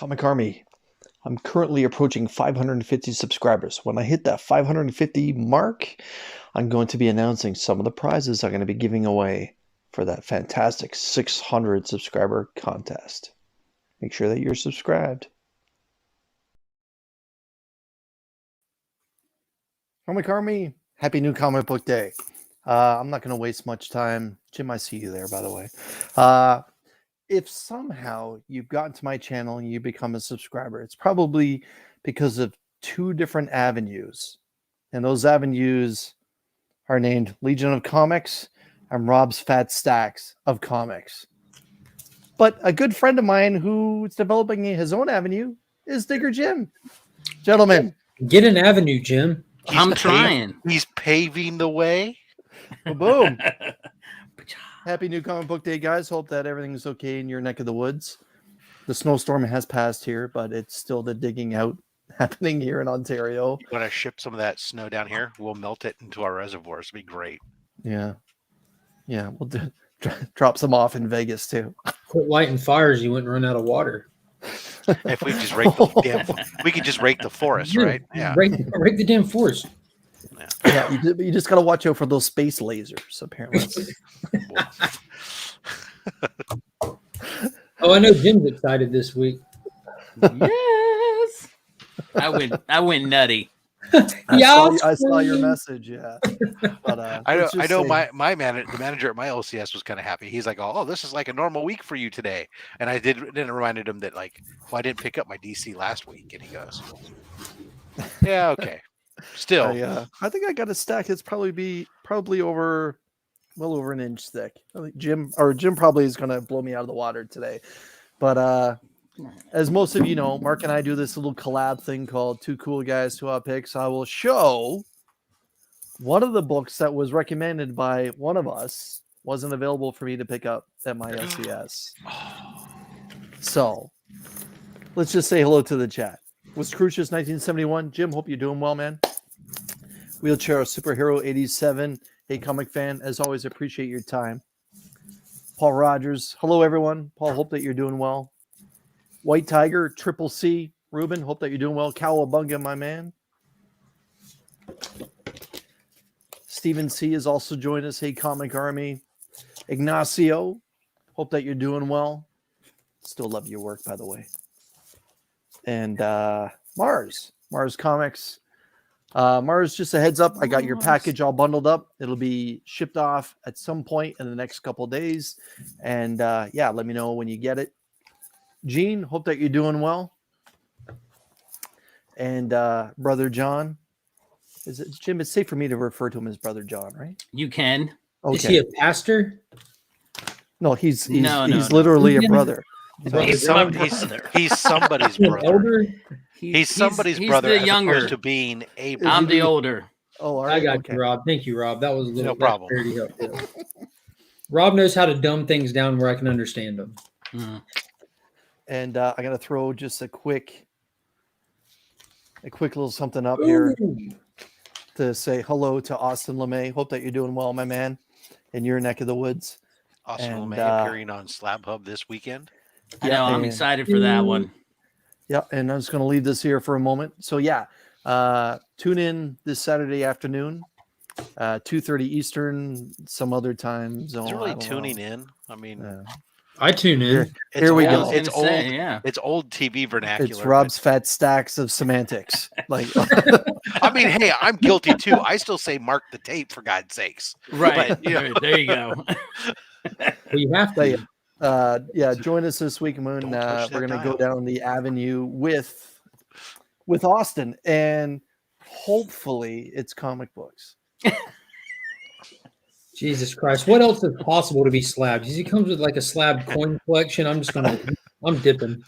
Comic Army. I'm currently approaching 550 subscribers. When I hit that 550 mark, I'm going to be announcing some of the prizes I'm going to be giving away for that fantastic 600 subscriber contest. Make sure that you're subscribed. Comic Army, happy new comic book day. I'm not going to waste much time. Jim, I see you there, by the way. If somehow you've gotten to my channel and you become a subscriber, it's probably because of two different avenues. And those avenues are named Legion of Comics and Rob's Fat Stacks of Comics. But a good friend of mine who's developing his own avenue is Digger Jim. Gentlemen. Get an avenue, Jim. I'm trying. He's paving the way. Boom. Happy new comic book day, guys. Hope that everything's okay in your neck of the woods. The snowstorm has passed here, but it's still the digging out happening here in Ontario. You want to ship some of that snow down here? We'll melt it into our reservoirs. It'll be great. Yeah. Yeah, we'll drop some off in Vegas, too. Quit lighting fires. You wouldn't run out of water. If we just rake the we could just rake the forest, right? Yeah. Rake the damn forest. Yeah, you just got to watch out for those space lasers, apparently. Oh, I know Jim's excited this week. Yes. I went nutty. I saw your message, yeah. But, I know the manager at my LCS was kind of happy. He's like, "Oh, this is like a normal week for you today." And I didn't reminded him that I didn't pick up my DC last week, and he goes, "Yeah, okay." Still, I think I got a stack. It's probably over, well over an inch thick. I think Jim probably is going to blow me out of the water today. But as most of you know, Mark and I do this little collab thing called Two Cool Guys, Two Hot Picks. I will show one of the books that was recommended by one of us wasn't available for me to pick up at my LCS. So let's just say hello to the chat. Was Crucius 1971? Jim, hope you're doing well, man. Wheelchair Superhero 87. Hey, comic fan, as always, appreciate your time. Paul Rogers. Hello, everyone. Paul, hope that you're doing well. White Tiger, Triple C. Ruben, hope that you're doing well. Cowabunga, my man. Stephen C. has also joined us. Hey, Comic Army. Ignacio, hope that you're doing well. Still love your work, by the way. And Mars Comics. Mars, just a heads up. I got your package all bundled up. It'll be shipped off at some point in the next couple days. And let me know when you get it. Gene, hope that you're doing well. And Brother John. Is it Jim? It's safe for me to refer to him as Brother John, right? You can. Okay. Is he a pastor? No, he's literally a brother. He's somebody's brother. Older? He's somebody's brother the as younger. opposed to being a brother. I'm the older. Oh, all right. I got you, Rob. Thank you, Rob. That was a little No problem. very helpful. Rob knows how to dumb things down where I can understand them. Mm. And I got to throw just a quick little something up here to say hello to Austin LeMay. Hope that you're doing well, my man, in your neck of the woods. Austin LeMay appearing on Slab Hub this weekend. I know. I'm excited for that one. Yeah, and I'm just going to leave this here for a moment. So, tune in this Saturday afternoon, 2:30 Eastern, some other time zone. It's really tuning in. I mean, I tune in. Here we go. It's old. It's old TV vernacular. It's Rob's fat stacks of semantics. Like, I mean, hey, I'm guilty too. I still say mark the tape for God's sakes. Right. But, There you go. Well, you have to. Join us this week, Moon. We're going to go down the avenue with Austin, and hopefully it's comic books. Jesus Christ. What else is possible to be slabbed? He comes with like a slab coin collection. I'm dipping.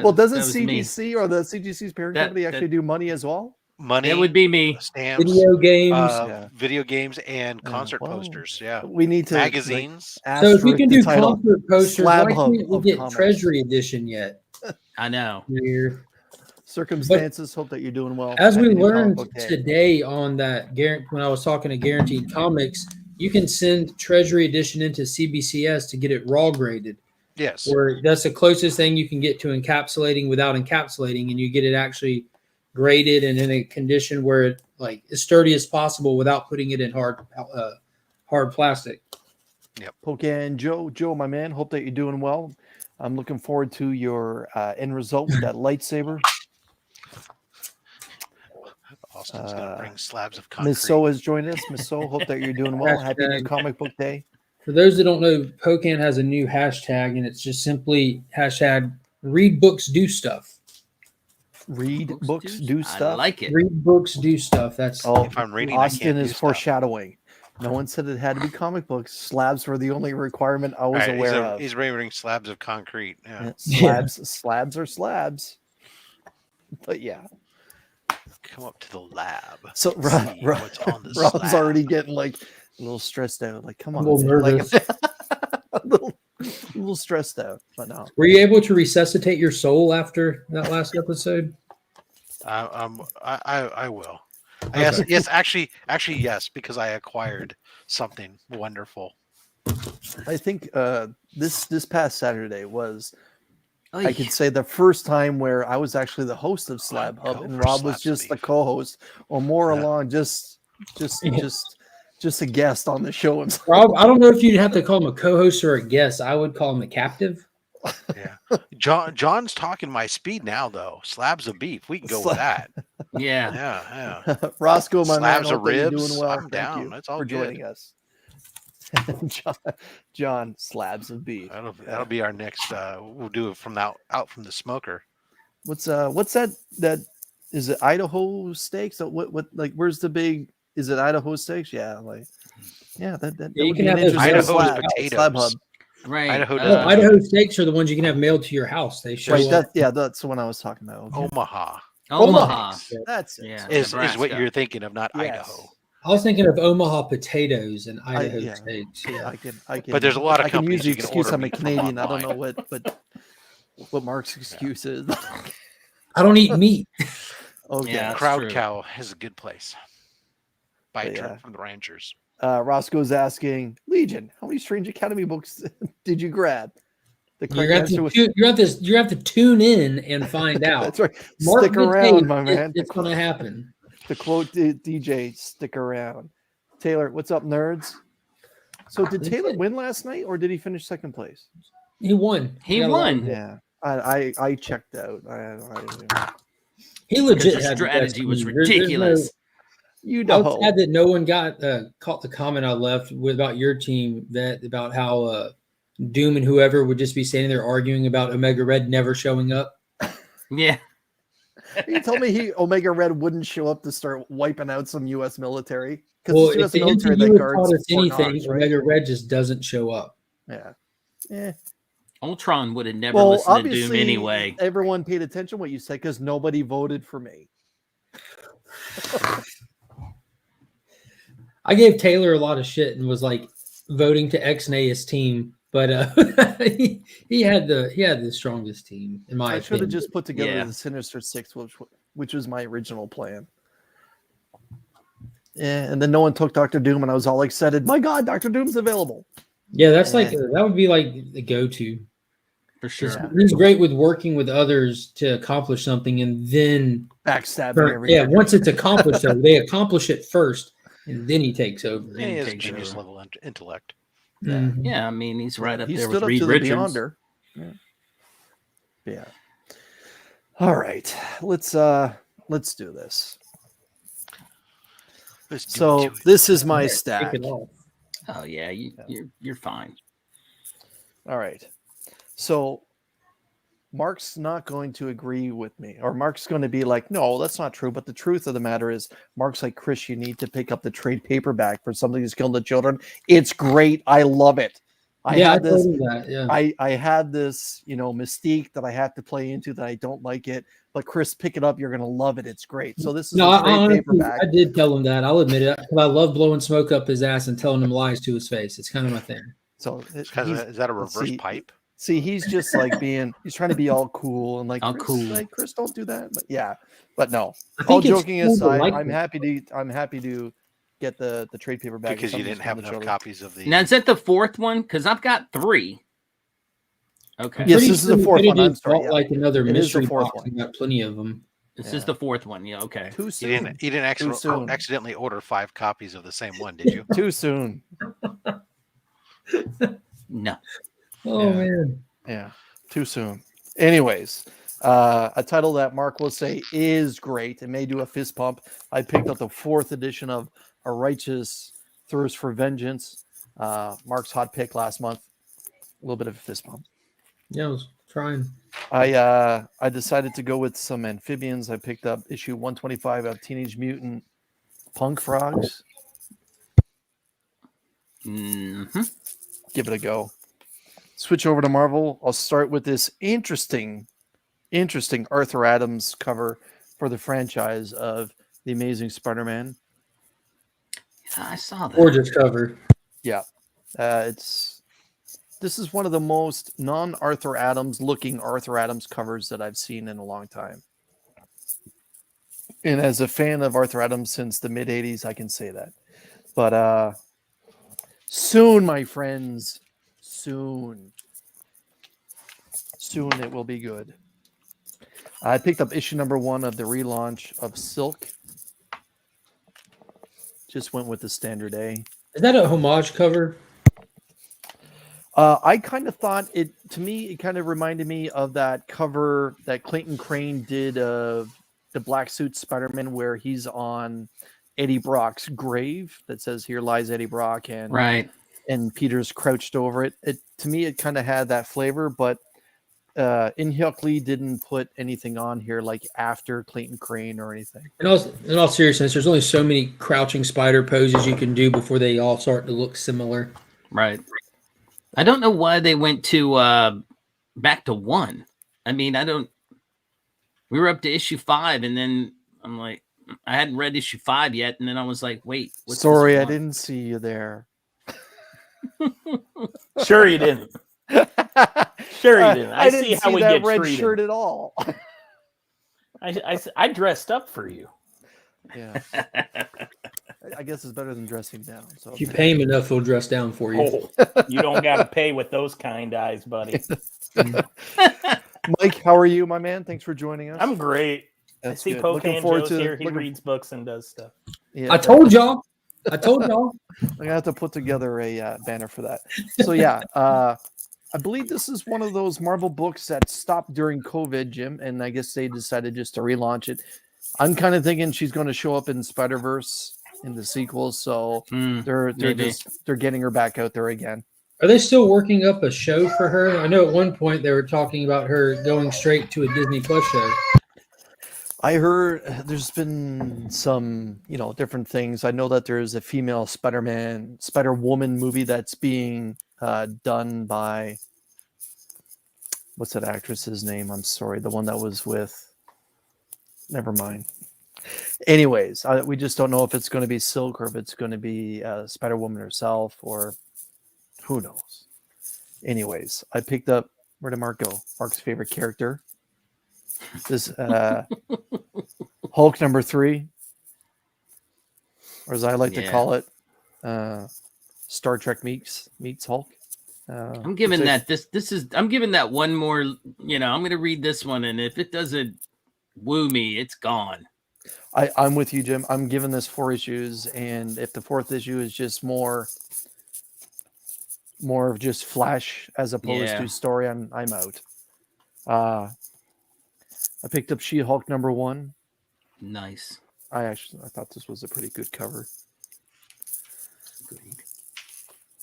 Well, doesn't CGC or the CGC's parent company actually do money as well? Money. That would be me. Stamps, video games, and concert posters. Yeah, we need to magazines. So if we can do concert posters, why can't we get comics. Treasury Edition yet? I know. Weird. Circumstances. Hope that you're doing well. As we learned today on that, when I was talking to Guaranteed Comics, you can send Treasury Edition into CBCS to get it raw graded. Yes. where that's the closest thing you can get to encapsulating without encapsulating, and you get it actually graded and in a condition where it like as sturdy as possible without putting it in hard plastic. Okay, and Joe, my man, hope that you're doing well. I'm looking forward to your end result with that lightsaber. Austin's going to bring slabs of concrete. Miss So has joined us. Miss So, hope that you're doing well. Happy New Comic Book Day. For those that don't know, Pocan has a new hashtag, and it's just simply hashtag read books, do stuff. Read books, do I stuff. like it. Read books, do stuff. That's If I'm reading, I Austin can't do is stuff. foreshadowing. No one said it had to be comic books. Slabs were the only requirement I was All right, aware of. He's bringing slabs of concrete. Yeah. Slabs are slabs. But yeah. Come up to the lab. So See what's on the Rob's slab. already getting like a little stressed out. Like, come on, a little man. nervous. Like, a little stressed out. But no. Were you able to resuscitate your soul after that last episode? I will. Yes, actually, yes, because I acquired something wonderful. I think this past Saturday was, Oy. I could say, the first time where I was actually the host of Slab Hub Go and for Rob was Slabs just the Beef. co-host, or more Yeah. along just a guest on the show himself. Rob, I don't know if you'd have to call him a co-host or a guest. I would call him a captive. Yeah, John's talking my speed now, though. Slabs of beef, we can go with that. Yeah. Yeah. Roscoe, my man, Slabs of hope that you're ribs, doing well. I'm Thank down. you That's all for good. joining us. John, slabs of beef. That'll be our next. We'll do it from out from the smoker. What's that is it Idaho steaks? So what like where's the big? Is it Idaho steaks? Yeah, that you would can be an have those interesting Idaho's slab potatoes. hub. Right. Idaho does No, Idaho steaks are the ones you can have mailed to your house. They show Right, up. that's the one I was talking about. Okay. Omaha Omaha. That's it. Yeah. is Nebraska. what you're thinking of, not Yes. Idaho. I was thinking of Omaha potatoes and Idaho yeah. steaks. Yeah, I can. But there's a lot of I can use companies the you can excuse order I'm a meat from Canadian. I don't know online. what Mark's excuse is. I don't eat meat. Okay. Yeah. That's Crowd true. Cow is a good place. Buy a But trip yeah. from the Rangers. Roscoe's asking, Legion, how many Strange Academy books did you grab? The You correct have, answer to, was you have to tune in and find out. that's right. Mark Stick the around, tape, my man. It's going to happen. To quote DJ, stick around. Taylor, what's up, nerds? So did Taylor win last night, or did he finish second place? He won. He got a lot won. of it. Yeah, I checked out. He legit Because your had the best strategy was team. There's ridiculous. You I know, was sad that no one got caught the comment I left about your team about how Doom and whoever would just be standing there arguing about Omega Red never showing up. Yeah. he told me Omega Red wouldn't show up to start wiping out some U.S. military Well, because if the military NCU that had guards taught us Fort anything, Knox, right? Omega Red just doesn't show up. Yeah. Ultron would have never Well, listened to Doom obviously, anyway. everyone paid attention to what you said because nobody voted for me. I gave Taylor a lot of shit and was like voting to X-Nay his team, but he had the strongest team in my I should have opinion. just put together Yeah. the Sinister Six, which was my original plan. Yeah, and then no one took Doctor Doom, and I was all excited. My God, Doctor Doom's available. Yeah, that's like that would be like the go-to. For sure. Yeah. He's great with working with others to accomplish something, and then Backstabbing everything. yeah, once it's accomplished, though, they accomplish it first, and then he takes over. Then He he has takes genius over. level intellect. Mhm. Yeah, I mean, he's right up He there stood with up Reed to the Richards. Beyonder. Yeah. All right, let's do this. Let's do So it to it. this is my Kick stack. it off. Oh yeah, you're fine. All right. So Mark's not going to agree with me, or Mark's going to be like, no, that's not true. But the truth of the matter is, Mark's like, Chris, you need to pick up the trade paperback for Something That's Killed the Children. It's great. I love it. I I had this. told him that. Yeah. I had this, mystique that I have to play into that I don't like it. But Chris, pick it up. You're going to love it. It's great. So this is No, a I, trade honestly, paperback. I did tell him that. I'll admit it. 'Cause I love blowing smoke up his ass and telling him lies to his face. It's kind of my thing. So It's kind of, is that a let's reverse see. pipe? See, he's just like he's trying to be all cool and like, All Chris, cool. like, Chris, don't do that. But yeah, but no. I All think it's joking cool to aside, like I'm it. happy to get the trade paperback Because you didn't have enough copies of the. Now is that the fourth one? Because I've got 3. Okay. Yes, Pretty this is the sure fourth one. I'm Infinity sorry, bought yeah. like another It is the mystery fourth box one. and got plenty of them. This Yeah. is the fourth one. Yeah. Okay. Too You soon. didn't Too soon. accidentally order 5 copies of the same one, did you? Too soon. No. Oh Yeah. man. Yeah, too soon. Anyways, a title that Mark will say is great and may do a fist pump. I picked up the 4th edition of A Righteous Thirst for Vengeance. Mark's hot pick last month. A little bit of a fist pump. Yeah, I was trying. I decided to go with some amphibians. I picked up issue 125 of Teenage Mutant Punk Frogs. Mm-hmm. Give it a go. Switch over to Marvel. I'll start with this interesting Arthur Adams cover for the franchise of The Amazing Spider-Man. Yeah, I saw that. Gorgeous cover. Yeah, this is one of the most non-Arthur Adams looking Arthur Adams covers that I've seen in a long time. And as a fan of Arthur Adams since the mid 80s, I can say that. But soon, my friends, soon it will be good. I picked up issue number 1 of the relaunch of Silk. Just went with the standard A. Is that a homage cover? I kind of thought it, to me, it kind of reminded me of that cover that Clayton Crane did of the Black Suit Spider-Man, where he's on Eddie Brock's grave that says, "Here lies Eddie Brock," and Right. and Peter's crouched over it. To me, it kind of had that flavor, but In-Hyuk Lee didn't put anything on here like after Clayton Crane or anything. In all seriousness, there's only so many crouching spider poses you can do before they all start to look similar. Right. I don't know why they went to back to 1. I mean, we were up to issue 5, and then I'm like, I hadn't read issue 5 yet, and then I was like, wait, what's Sorry, this I one? didn't see you there. Sure you didn't. Sure you didn't. I didn't see how we that get red treated. shirt at all. I dressed up for you. Yeah, I guess it's better than dressing down. So If you pay him enough, he'll dress down for you. Oh, you don't got to pay with those kind eyes, buddy. Mike, how are you, my man? Thanks for joining us. I'm great. That's I see good. Poke Looking and forward Joe's to here. He looking- reads books and does stuff. Yeah, I told y'all. I told y'all. I'm gonna have to put together a banner for that. So yeah, I believe this is one of those Marvel books that stopped during COVID, Jim, and I guess they decided just to relaunch it. I'm kind of thinking she's going to show up in Spider-Verse in the sequels, so they're maybe. they're getting her back out there again. Are they still working up a show for her? I know at one point they were talking about her going straight to a Disney Plus show. I heard there's been some, different things. I know that there's a female Spider-Woman movie that's being done by, what's that actress's name? I'm sorry, the one that was with. Never mind. Anyways, we just don't know if it's going to be Silk or if it's going to be Spider-Woman herself, or who knows. Anyways, I picked up. Where did Mark go? Mark's favorite character. This Hulk number 3, or as I like to call it, Star Trek meets Hulk. I'm giving that I'm giving that one more. I'm going to read this one, and if it doesn't woo me, it's gone. I'm with you, Jim. I'm giving this 4 issues, and if the 4th issue is just more of just flash as opposed to story, I'm out. I picked up She-Hulk number 1. Nice. I thought this was a pretty good cover. Agreed.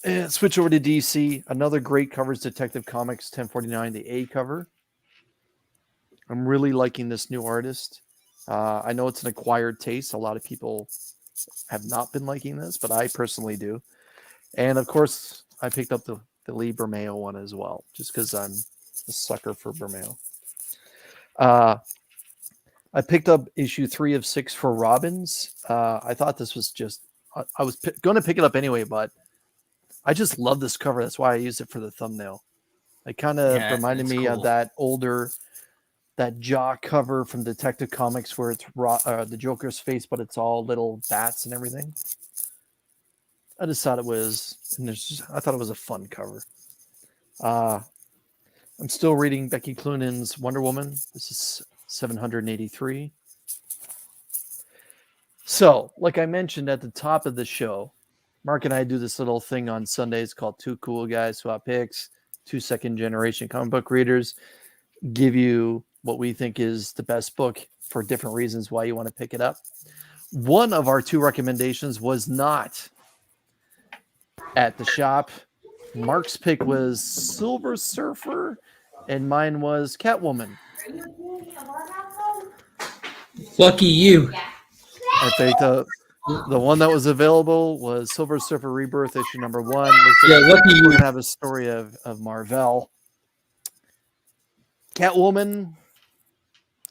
And switch over to DC. Another great cover is Detective Comics 1049, the A cover. I'm really liking this new artist. I know it's an acquired taste. A lot of people have not been liking this, but I personally do. And of course, I picked up the Lee Bermeo one as well, just because I'm a sucker for Bermeo. I picked up issue 3 of 6 for Robbins. I thought this was just, I was going to pick it up anyway, but I just love this cover. That's why I used it for the thumbnail. It kind of reminded me of that Jaw cover from Detective Comics where it's the Joker's face, but it's all little bats and everything. I just thought it was, I thought it was a fun cover. I'm still reading Becky Cloonan's Wonder Woman. This is 783. So, like I mentioned at the top of the show, Mark and I do this little thing on Sundays called Two Cool Guys Swap Picks. 2 second-generation comic book readers give you what we think is the best book for different reasons why you want to pick it up. One of our 2 recommendations was not at the shop. Mark's pick was Silver Surfer, and mine was Catwoman. Lucky you. I think the one that was available was Silver Surfer Rebirth issue number 1. Looks like Yeah, lucky we're you. gonna have a story of Marvel. Catwoman.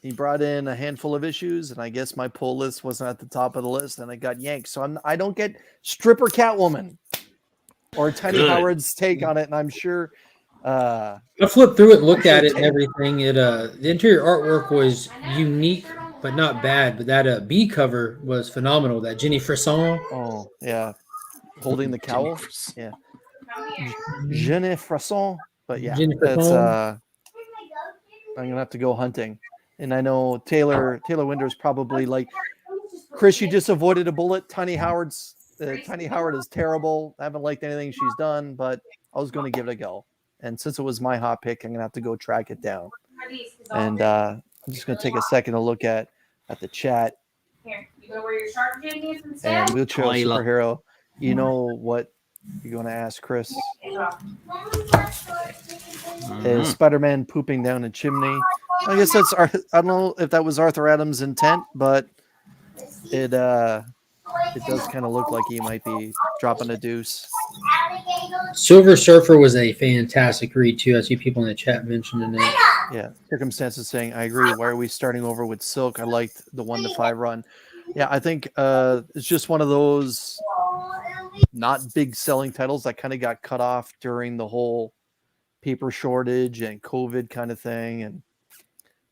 He brought in a handful of issues, and I guess my pull list wasn't at the top of the list, and I got yanked. So I don't get stripper Catwoman or Tiny Good. Howard's take on it, and I'm sure. I flipped through it and looked Sure at it and take. everything. It the interior artwork was unique, but not bad. But that B cover was phenomenal. That Jenny Frisson. Oh yeah, holding the cowl. Yeah, Jenny Frasson. But yeah, Jenny that's Frisson. I'm gonna have to go hunting. And I know Taylor Winder's probably like, Chris, you just avoided a bullet. Tiny Howard is terrible. I haven't liked anything she's done, but I was going to give it a go. And since it was my hot pick, I'm going to have to go track it down. And I'm just going to take a second to look at the chat. Here, you go where your shark jig is instead. And Wheelchair Tyler. Superhero, you know what you're going to ask Chris? Is Spider-Man pooping down a chimney? I guess that's I don't know if that was Arthur Adams' intent, but it does kind of look like he might be dropping a deuce. Silver Surfer was a fantastic read too. I see people in the chat mentioning it. Yeah, Circumstances saying, I agree. Why are we starting over with Silk? I liked the 1 to 5 run. Yeah, I think it's just one of those not big selling titles that kind of got cut off during the whole paper shortage and COVID kind of thing.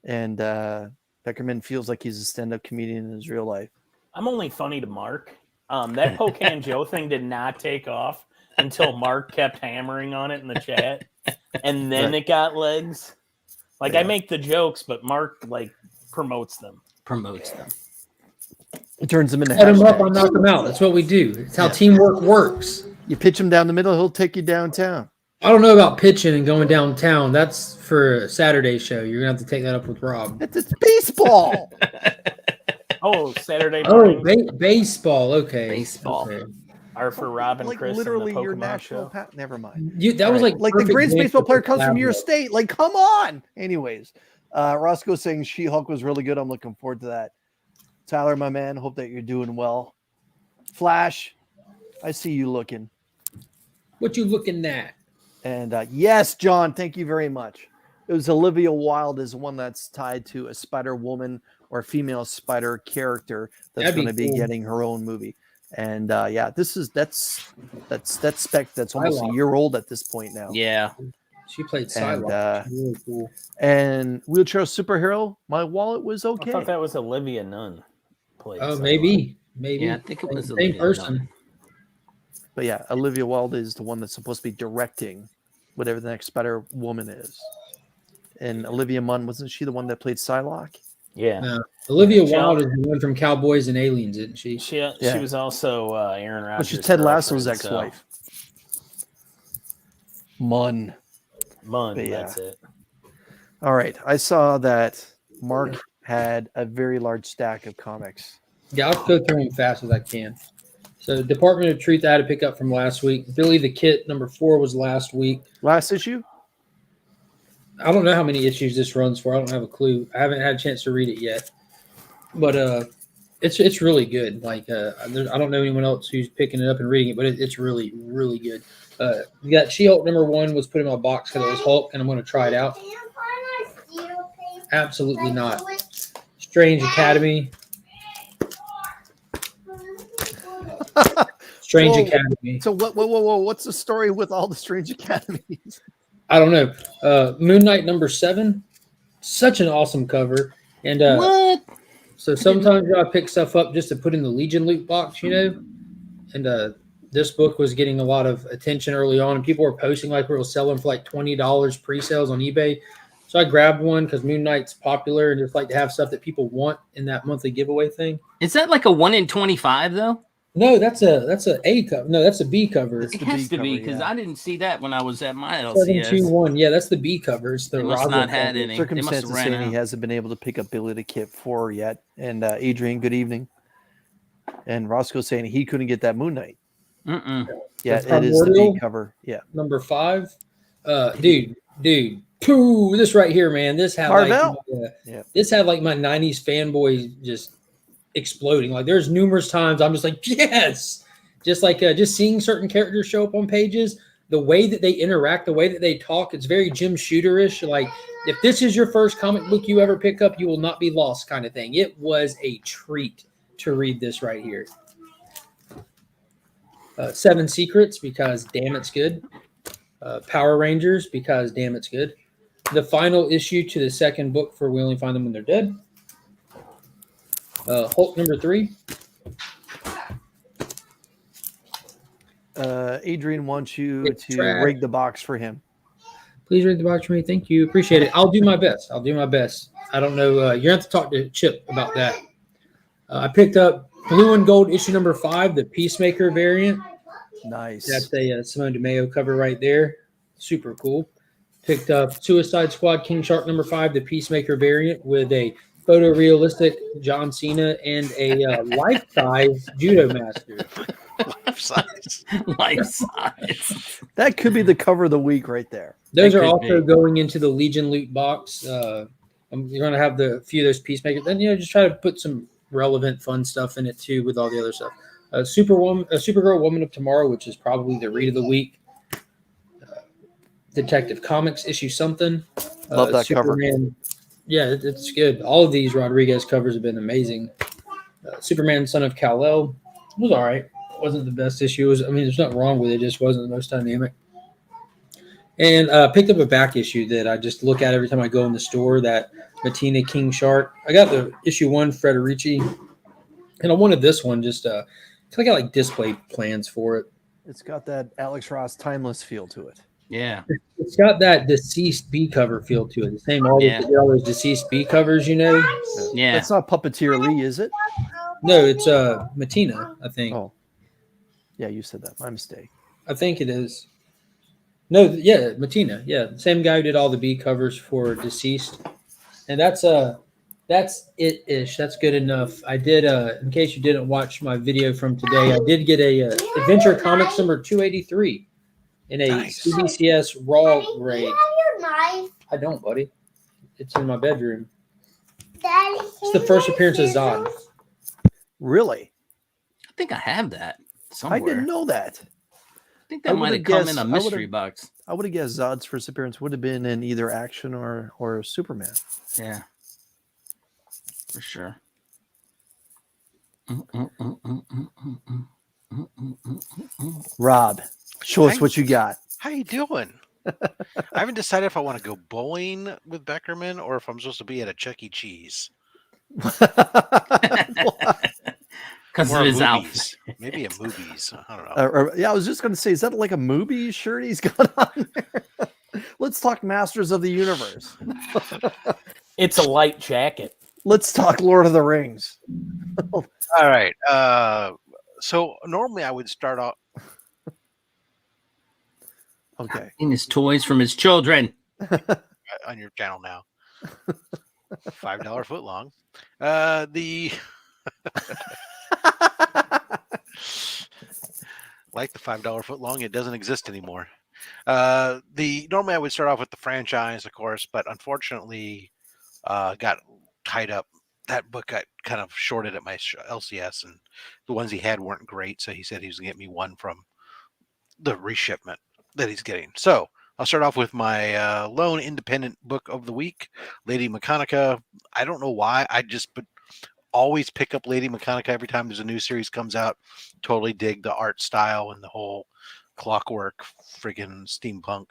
And Beckerman feels like he's a stand-up comedian in his real life. I'm only funny to Mark. That Pocan Joe thing did not take off until Mark kept hammering on it in the chat, and then it got legs. Like, I make the jokes, but Mark promotes them. It turns him into Set him up, I hashtags. knock him out. That's what we do. It's how teamwork works. You pitch him down the middle, he'll take you downtown. I don't know about pitching and going downtown. That's for a Saturday show. You're gonna have to take that up with Rob. It's baseball. Oh, Saturday Oh, morning baseball. Okay. Baseball. Okay. are for Rob and Like Chris literally and the your Pokemon national show. Never mind. That was Right. like the perfect greatest example baseball player for comes from your collaborative. state. Like, come on. Anyways, Roscoe saying She-Hulk was really good. I'm looking forward to that. Tyler, my man, hope that you're doing well. Flash, I see you looking. What you looking at? And yes, John, thank you very much. It was Olivia Wilde is one that's tied to a Spider Woman or a female Spider character that's That'd be going to be cool. getting her own movie. And yeah, that's spec that's almost a Psylocke. year old at this point now. Yeah. She played Psylocke. Really cool. And Wheelchair Superhero, my wallet was I okay. thought that was Olivia Nunn. Played Oh, Psylocke. maybe. Yeah, I think it was same Olivia person. Nunn. But yeah, Olivia Wilde is the one that's supposed to be directing whatever the next Spider Woman is. And Olivia Munn, wasn't she the one that played Psylocke? Yeah. No. Olivia Shall- Wilde is the one from Cowboys and Aliens, isn't she? She Yeah. was also Aaron Rodgers. But she's Ted Lasso's girlfriend, so- ex-wife. Munn. Munn, But yeah. that's it. All right. I saw that Mark had a very large stack of comics. Yeah, I'll go through them fast as I can. So, Department of Truth, I had to pick up from last week. Billy the Kid, number 4 was last week. Last issue? I don't know how many issues this runs for. I don't have a clue. I haven't had a chance to read it yet. But it's really good. Like I don't know anyone else who's picking it up and reading it, but it's really, really good. You got She-Hulk number 1 was put in my box because it was Hulk, and I'm going to try it out. Absolutely not. Strange Academy. Strange Whoa. Academy. So whoa, what's the story with all the Strange Academies? I don't know. Moon Knight number 7. Such an awesome cover. And What? so sometimes I pick stuff up just to put in the Legion loot box, you know. And this book was getting a lot of attention early on, and people were posting like we were selling for like $20 pre-sales on eBay. So I grabbed one because Moon Knight's popular, and just like to have stuff that people want in that monthly giveaway thing. Is that like a 1 in 25 though? No, that's a A cover. No, that's a B cover. It's It the has B to be cover, because yeah. I didn't see that when I was at my LCS. 721. Yeah, that's the B cover. It's the They must rosin not had cover. any. They must have Circumstances ran saying he out. hasn't been able to pick up Billy the Kid 4 yet. And Adrian, good evening. And Roscoe saying he couldn't get that Moon Knight. Mm-mm. Yeah, The it is the B primordial? cover. Yeah. Number 5. Dude. Pooh, this right here, man. This had Carvel. like this had like my 90s fanboy just exploding. Like there's numerous times I'm just like, yes. Just like just seeing certain characters show up on pages, the way that they interact, the way that they talk, it's very Jim Shooter-ish. Like if this is your first comic book you ever pick up, you will not be lost kind of thing. It was a treat to read this right here. 7 Secrets, because damn it's good. Power Rangers, because damn it's good. The final issue to the second book for We Only Find Them When They're Dead. Hulk number 3. Adrian wants you It's to trash. rig the box for him. Please read the box for me. Thank you. Appreciate it. I'll do my best. I don't know. You're going to have to talk to Chip about that. I picked up Blue and Gold issue number 5, the Peacemaker variant. Nice. That's a Simone DeMeo cover right there. Super cool. Picked up Suicide Squad King Shark number 5, the Peacemaker variant with a photorealistic John Cena and a life-size judo master. Life size. Life size. That could be the cover of the week right there. Those That are could also be. going into the Legion loot box. You're going to have the few of those Peacemakers. Then, just try to put some relevant, fun stuff in it too with all the other stuff. Supergirl Woman of Tomorrow, which is probably the read of the week. Detective Comics issue something. Love that cover. Superman. Yeah, it's good. All of these Rodriguez covers have been amazing. Superman, Son of Kal-El was all right. Wasn't the best issue. There's nothing wrong with it. It just wasn't the most dynamic. And picked up a back issue that I just look at every time I go in the store, that Matina King Shark. I got the issue 1 Frederici, and I wanted this one just I got like display plans for it. It's got that Alex Ross timeless feel to it. Yeah. It's got that deceased B cover feel to it. The same artist Yeah. that did all those deceased B covers, Yeah. That's not Puppeteer Lee, is it? No, it's Matina, I think. Oh. Yeah, you said that. My mistake. I think it is. No, yeah, Matina. Yeah, the same guy who did all the B covers for Deceased. And that's it-ish. That's good enough. I did, in case you didn't watch my video from today, I did get a Adventure Comics number 283 in a Nice. CBCS Raw grade. your knife, I don't, buddy. It's in my bedroom. Daddy. It's the first appearance of Zod. Really? I think I have that somewhere. I didn't know that. I think I that might have would've come guessed- in a I would've- mystery box. I would have guessed Zod's first appearance would have been in either Action or Superman. Yeah. For sure. Rob, show us Hi. what you got. How you doing? I haven't decided if I want to go bowling with Beckerman or if I'm supposed to be at a Chuck E. Cheese. Because Or of a his outfit. movies. Maybe a movies. I don't know. Yeah, I was just going to say, is that like a movie shirt he's got on there? Let's talk Masters of the Universe. It's a light jacket. Let's talk Lord of the Rings. All right. So normally I would start off. Okay. In his toys from his children. On your channel now. $5 foot long. Like the $5 foot long, it doesn't exist anymore. Normally I would start off with the franchise, of course, but unfortunately, got tied up. That book got kind of shorted at my LCS, and the ones he had weren't great. So he said he was gonna get me one from the reshipment that he's getting. So I'll start off with my lone independent book of the week, Lady Mechanica. I don't know why. Always pick up Lady Mechanica every time there's a new series comes out. Totally dig the art style and the whole clockwork, friggin' steampunk,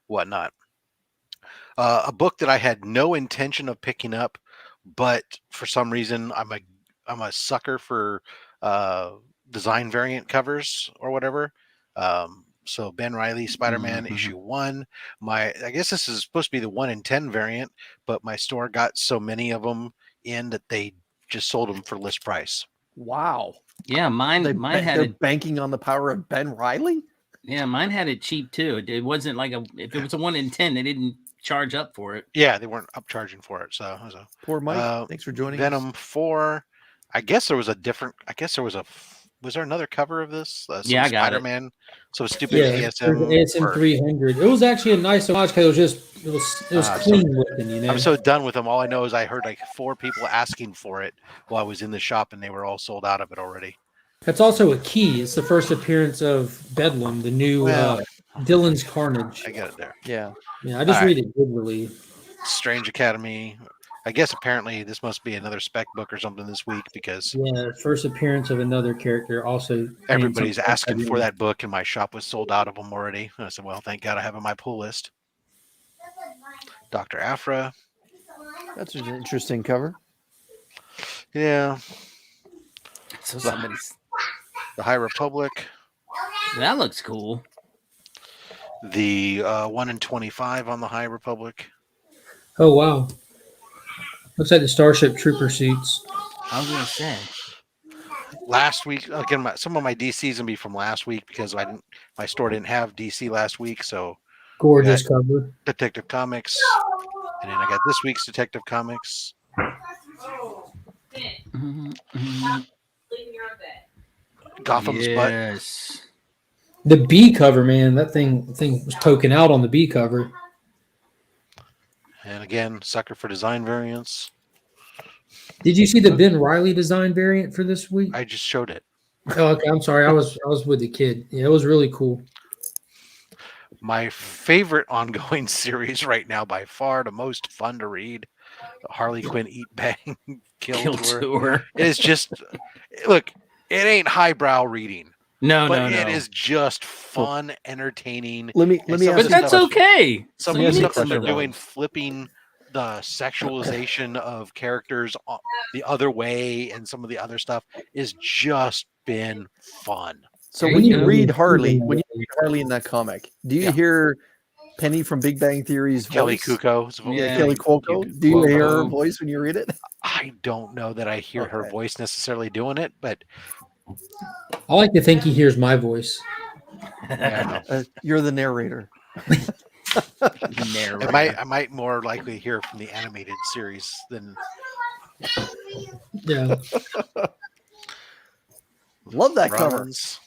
whatnot. A book that I had no intention of picking up, but for some reason I'm a sucker for design variant covers or whatever. So Ben Reilly Spider-Man issue 1. I guess this is supposed to be the 1 in 10 variant, but my store got so many of them in that they just sold them for list price. Wow. Yeah, mine had they're it. banking on the power of Ben Reilly. Yeah, mine had it cheap too. It wasn't like if it was a 1 in 10, they didn't charge up for it. Yeah, they weren't upcharging for it. So Poor Mike. Thanks for joining Venom us. 4. I guess there was was there another cover of this? Yeah, I got it. Spider-Man. So stupid Yeah, ASM 300. It was actually a nice homage because it was clean looking, you know. I'm so done with them. All I know is I heard like 4 people asking for it while I was in the shop, and they were all sold out of it already. That's also a key. It's the first appearance of Bedlam, the new Dylan's Carnage. I got it there. Yeah. Yeah, I just All read it digitally. Strange Academy. I guess apparently this must be another spec book or something this week because Yeah, first appearance of another character. Also, everybody's asking for that book, and my shop was sold out of them already. And I said, well, thank God I have it on my pull list. Dr. Aphra. That's an interesting cover. Yeah. So somebody's The High Republic. that looks cool. The 1 in 25 on the High Republic. Oh wow, looks like the Starship Trooper suits. I was gonna say. Last week, again, some of my DCs gonna be from last week because my store didn't have DC last week, so Gorgeous cover. Detective Comics, and then I got this week's Detective Comics. Gotham's butt. Yes. The B cover, man, that thing was poking out on the B cover. And again, sucker for design variants. Did you see the Ben Reilly design variant for this week? I just showed it. Oh, okay. I'm sorry. I was with the kid. Yeah, it was really cool. My favorite ongoing series right now, by far the most fun to read, Harley Quinn Eat Bang Kill Tour. It is just, look, it ain't highbrow reading. No, It is just fun, entertaining. Let me ask But that's okay. Some So of the you stuff that need they're some- doing, flipping the sexualization of characters the other way, and some of the other stuff is just been fun. So There when you you go. read Harley in that comic, do you hear Penny from Big Bang Theory's Kelly voice? Kuko's Yeah. Kelly Cuoco. Do you Cuoco. hear her voice when you read it? I don't know that I hear her Okay. voice necessarily doing it, but I like to think he hears my voice. yeah, You're the narrator. I might more likely hear from the animated series than Yeah. Love that cover. Rollins.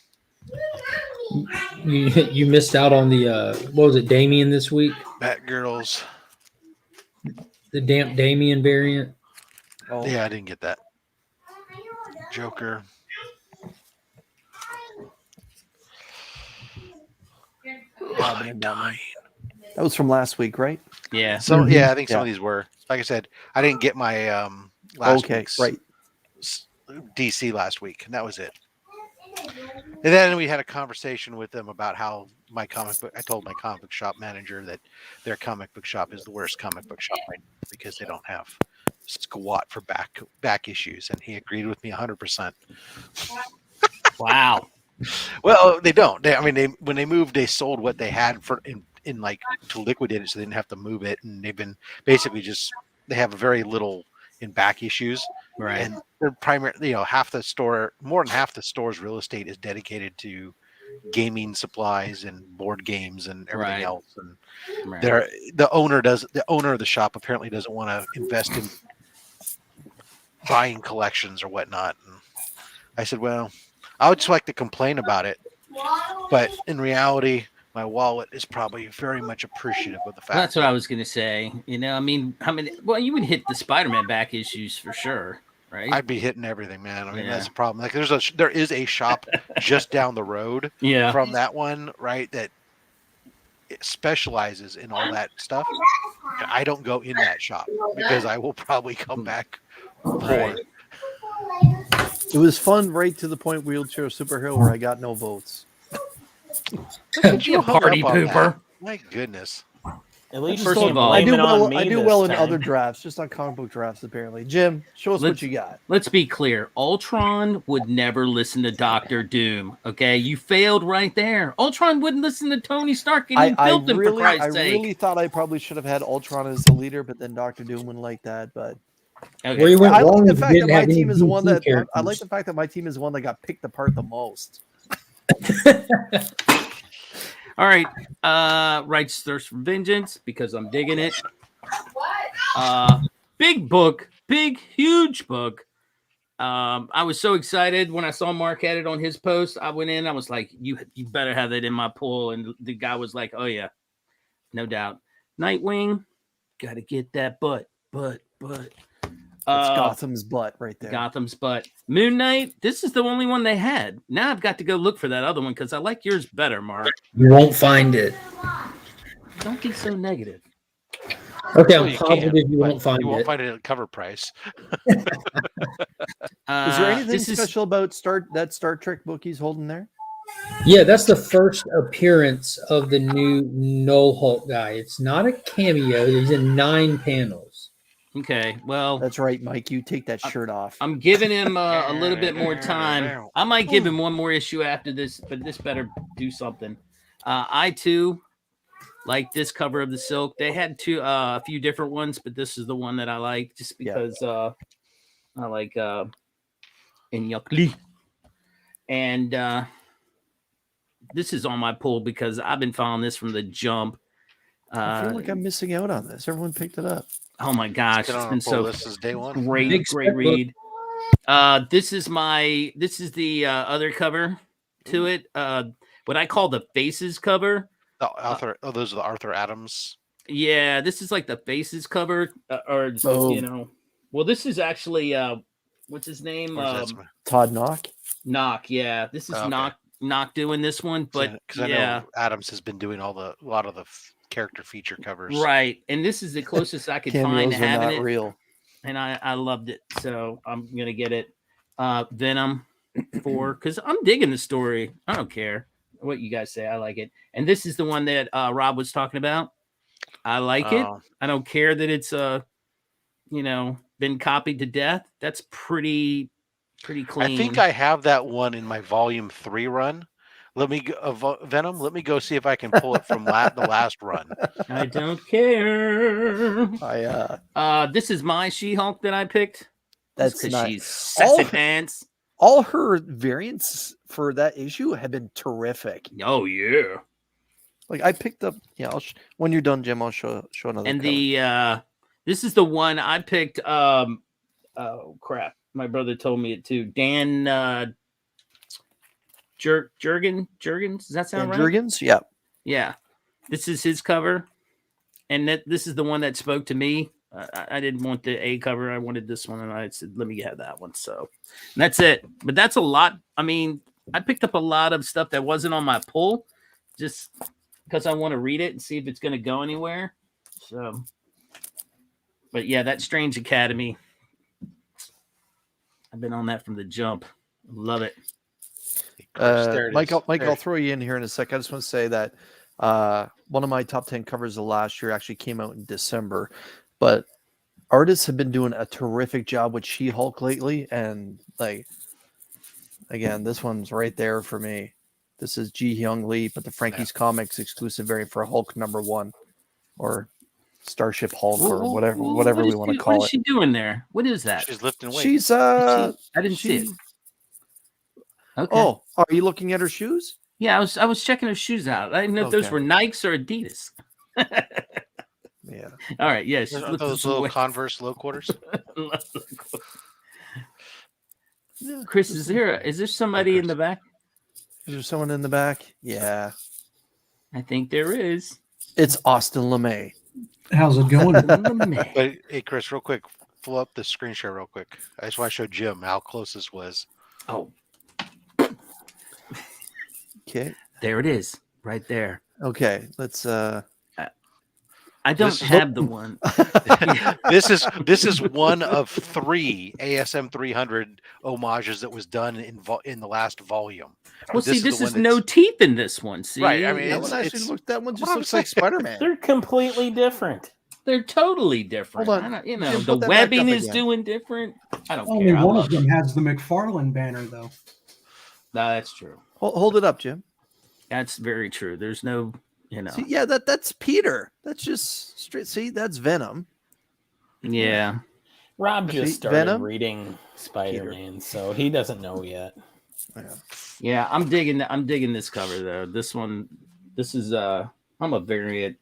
You missed out on the what was it, Damien this week? Batgirls. The damp Damien variant. Oh, Yeah, I didn't get that. Joker. Robin and Batman. That was from last week, right? Yeah. So yeah, I think some Yeah. of these were. Like I said, I didn't get my last Okay, week's right. DC last week, and that was it. And then we had a conversation with them about how my comic book. I told my comic book shop manager that their comic book shop is the worst comic book shop right now because they don't have squat for back issues, and he agreed with me 100%. Wow. Well, they don't. When they moved, they sold what they had for in like to liquidate it, so they didn't have to move it, and they've been basically just they have very little in back issues. Right. And they're primarily, more than half the store's real estate is dedicated to gaming supplies and board games and everything Right. else. And Right. the owner of the shop apparently doesn't want to invest in buying collections or whatnot. And I said, well, I would just like to complain about it, but in reality, my wallet is probably very much appreciative of the fact. That's what I was gonna say. I mean, how many? Well, you would hit the Spider-Man back issues for sure, right? I'd be hitting everything, man. I mean, Yeah. that's the problem. Like, there is a shop just down the road Yeah. from that one, right? That it specializes in all that stuff. And I don't go in that shop because I will probably come back poor. Right. It was fun right to the point wheelchair superhero where I got no votes. Did You hung party up on that? pooper. My goodness. At least First you of can't all, I blame do it on well. me I do this well in time. other drafts, just not comic book drafts, apparently. Jim, show us what you got. Let's be clear. Ultron would never listen to Doctor Doom. Okay, you failed right there. Ultron wouldn't listen to Tony Stark, and he built him for Christ's sake. really thought I probably should have had Ultron as the leader, but then Doctor Doom wouldn't like that. But Okay. Where you went I wrong like the is you fact that didn't my have any team is the one DC that I like characters. the fact that my team is the one that got picked apart the most. All right. Righteous Thirst for Vengeance, because I'm digging it. Big book, huge book. I was so excited when I saw Mark had it on his post. I went in, I was like, you better have that in my pool. And the guy was like, oh yeah, no doubt. Nightwing, gotta get that butt. It's Gotham's butt right there. Gotham's butt. Moon Knight, this is the only one they had. Now I've got to go look for that other one because I like yours better, Mark. You won't find it. Don't be so negative. Okay, Well, I'm you positive can, you but won't find you won't it. find it at cover price. Is there anything this is- special about that Star Trek book he's holding there? Yeah, that's the first appearance of the new Null Hulk guy. It's not a cameo. He's in 9 panels. Okay, well, That's right, Mike. You take that shirt off. I'm giving him a little bit more time. I might give him one more issue after this, but this better do something. I too like this cover of the Silk. They had a few different ones, but this is the one that I like just because I like Inyakli. And this is on my pull because I've been following this from the jump. I feel like I'm missing out on this. Everyone picked it up. Oh my gosh, it's been so This is day one. great Big spec book. read. This is the other cover to it. What I call the Faces cover. The Arthur, those are the Arthur Adams. Yeah, this is like the Faces cover, Well, this is actually what's his name? Todd Knock. Knock. Yeah, this is Okay. Knock doing this one, but because I know Adams has been doing a lot of the character feature covers. right. And this is the closest I could find Cameos to are having not it. real. And I loved it, so I'm gonna get it. Venom 4, because I'm digging the story. I don't care what you guys say, I like it. And this is the one that Rob was talking about. I like it. I don't care that it's been copied to death. That's pretty clean. I think I have that one in my volume 3 run. Let me go, Venom. Let me go see if I can pull it from the last run. I don't care. This is my She-Hulk that I picked. That's because not she's sassy pants. All her variants for that issue have been terrific. Oh yeah. Like I picked up. Yeah, when you're done, Jim, I'll show another. And cover. This is the one I picked. Oh crap! My brother told me it too. Dan Jurgens. Does that sound right? Jurgens, yeah. Yeah. This is his cover, and this is the one that spoke to me. I didn't want the A cover. I wanted this one, and I said, "Let me have that one." So that's it. But that's a lot. I mean, I picked up a lot of stuff that wasn't on my pull, just because I want to read it and see if it's going to go anywhere. So, but yeah, that Strange Academy. I've been on that from the jump. Love it. Mike, I'll throw you in here in a sec. I just want to say that one of my top 10 covers of last year actually came out in December, but artists have been doing a terrific job with She-Hulk lately. And like, again, this one's right there for me. This is Ji Hyung Lee, but the Frankie's Comics exclusive variant for Hulk #1 or Starship Hulk or whatever we want to call it. What is she doing there? What is that? She's lifting weights. She's I didn't see it. Okay. Oh, are you looking at her shoes? Yeah, I was checking her shoes out. I didn't know if those were Nikes or Adidas. Yeah. All right. Yeah. She's Are those little Converse low quarters. Chris, is there somebody in the back? Is there someone in the back? Yeah. I think there is. It's Austin LeMay. How's it going? But hey, Chris, real quick, pull up the screen share real quick. I just want to show Jim how close this was. Oh, Okay. there it is, right there. Okay. Let's I don't This- have the one. This is one of 3 ASM 300 homages that was done in the last volume. Well, see, the this one is no that's- teeth in this one. See, Right, I mean, That it's- one actually that one what just I'm looks like saying. Spider-Man. They're completely different. they're totally different. Hold on. I don't- you Jim, know, put the that back webbing up is again. doing different. I don't Only care. I one love of them has the McFarlane banner, though. No, that's true. Hold it up, Jim. That's very true. There's no, you know. See, yeah, that's Peter. That's just straight. See, that's Venom. Yeah. Rob just See, started Venom? reading Spider-Man, so he doesn't know yet. Yeah, I'm digging this cover though. This one, this is I'm a variant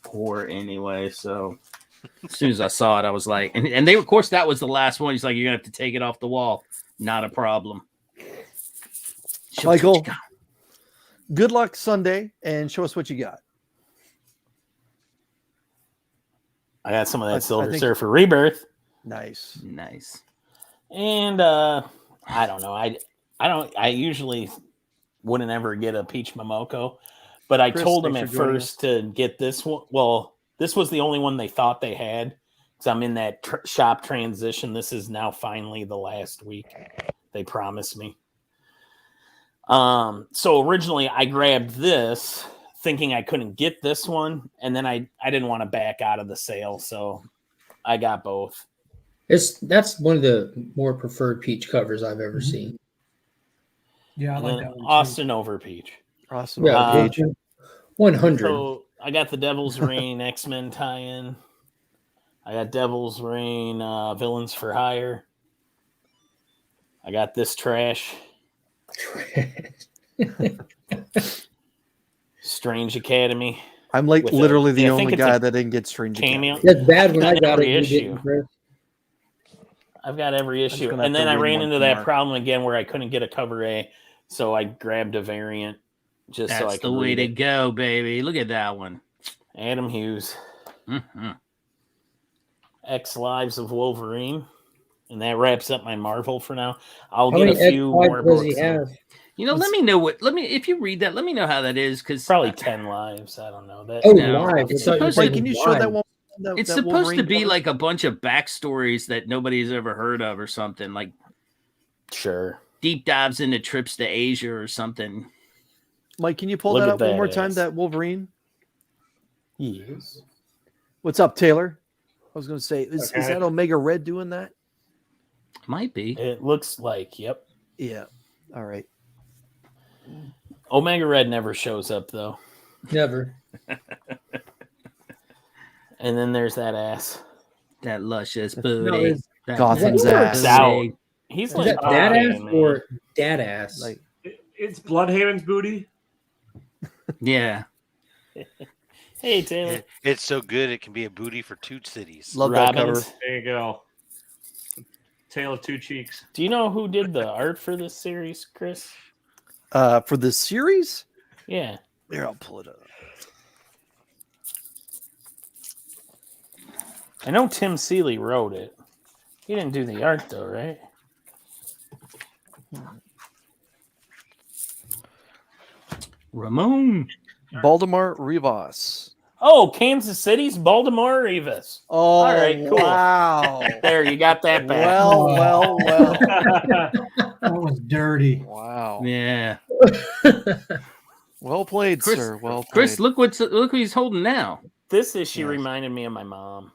whore anyway, so as soon as I saw it, I was like, and they of course that was the last one. He's like, you're gonna have to take it off the wall. Not a problem. Show us what Michael, you got. good luck Sunday, and show us what you got. I got some of that I Silver think- Surfer Rebirth, Nice. Nice. and I don't know. I usually wouldn't ever get a Peach Momoko, but I Chris, told them thanks at for joining first to get this one. Well, this was the only one they thought they had because I'm in that shop transition. This is now finally the last week they promised me. So originally I grabbed this thinking I couldn't get this one, and then I didn't want to back out of the sale, so I got both. That's one of the more preferred Peach covers I've ever seen. Yeah, I And like then that one. too. Austin over Peach. Awesome. Yeah, Uh, 100. So I got the Devil's Reign X-Men tie-in. I got Devil's Reign Villains for Hire. I got this trash. Strange Academy. I'm like With a- literally the I think only it's guy a that didn't get Strange cameo. Academy. That's bad when I got it. Every You issue. didn't, Chris. I've got every just issue. gonna have And to then I read ran one into from that Mark. problem again where I couldn't get a cover A, so I grabbed a variant just so I That's could the way read to it. go, baby. Look at that one. Adam Hughes, hmm X Lives of Wolverine. And that wraps up my Marvel for now. I'll How get many a few X-Files more does he books. have? You know, let me know if you read that, let me know how that is because Probably 10 lives. I don't know. That Oh, No, live. it's I thought you supposed said to- Mike, can you live. show that one? it's that supposed to Wolverine be cover? like a bunch of backstories that nobody's ever heard of or something, like Sure. deep dives into trips to Asia or something. Mike, can you pull Look that at up one that more time? ass. That Wolverine. Yes. What's up, Taylor? I was going to say, is Okay. that Omega Red doing that? Might be. It looks like, yep. Yeah. All right. Omega Red never shows up, though. Never. And then there's that ass. That luscious No, booty. is That Gotham's luscious ass. booty. He's is like that dad ass cocaine, man. or dad ass? Like, It's Bloodhaven's booty. Yeah. Hey, Taylor. It's so good it can be a booty for 2 cities. love that cover. Robbins. There you go. Tale of Two Cheeks. Do you know who did the art for this series, Chris? For this series? Yeah. Here, I'll pull it up. I know Tim Seeley wrote it. He didn't do the art, though, right? Ramon. Baltimore Rivas. Oh, Kansas City's Baltimore Rivas. Oh, All right, cool. Wow. There, you got that back. well. That was dirty. Wow. Yeah. Well played, Chris- sir. Well played. Chris, look what he's holding now. This issue Yes. reminded me of my mom.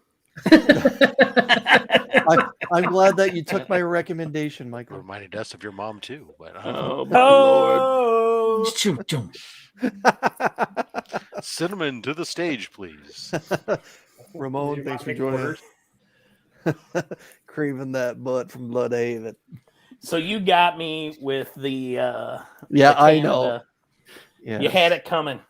I'm glad that you took my recommendation, Michael. Reminded us of your mom too. But Oh my lord. Oh, Chum, chum. Cinnamon to the stage, please. Ramon, thanks for joining us. Craving that butt from Bloodhaven. so you got me with the Yeah, the I Canada. know. Yeah. You had it coming.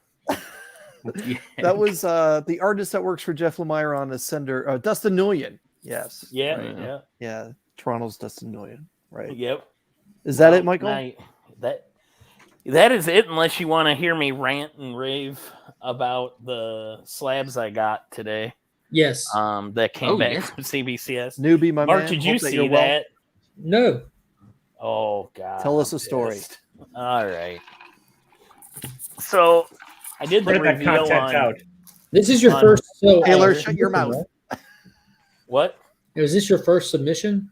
Yeah. That was the artist that works for Jeff Lemire on Ascender, Dustin Nguyen. Yes. Yeah, Right. yeah, Yeah. Toronto's Dustin Nguyen. Right. yep. Is that it, Michael? Now, that is it. Unless you want to hear me rant and rave about the slabs I got today. Yes. That came Oh, back yeah. from CBCS. Newbie, my Mark, man. did you Hope that see you're well. that? No. Oh God! Tell us I'm a story. pissed. All right. So I did the Spread that reveal content on. out. This is your On- first So Taylor, shut your mouth. What? Was this your first submission?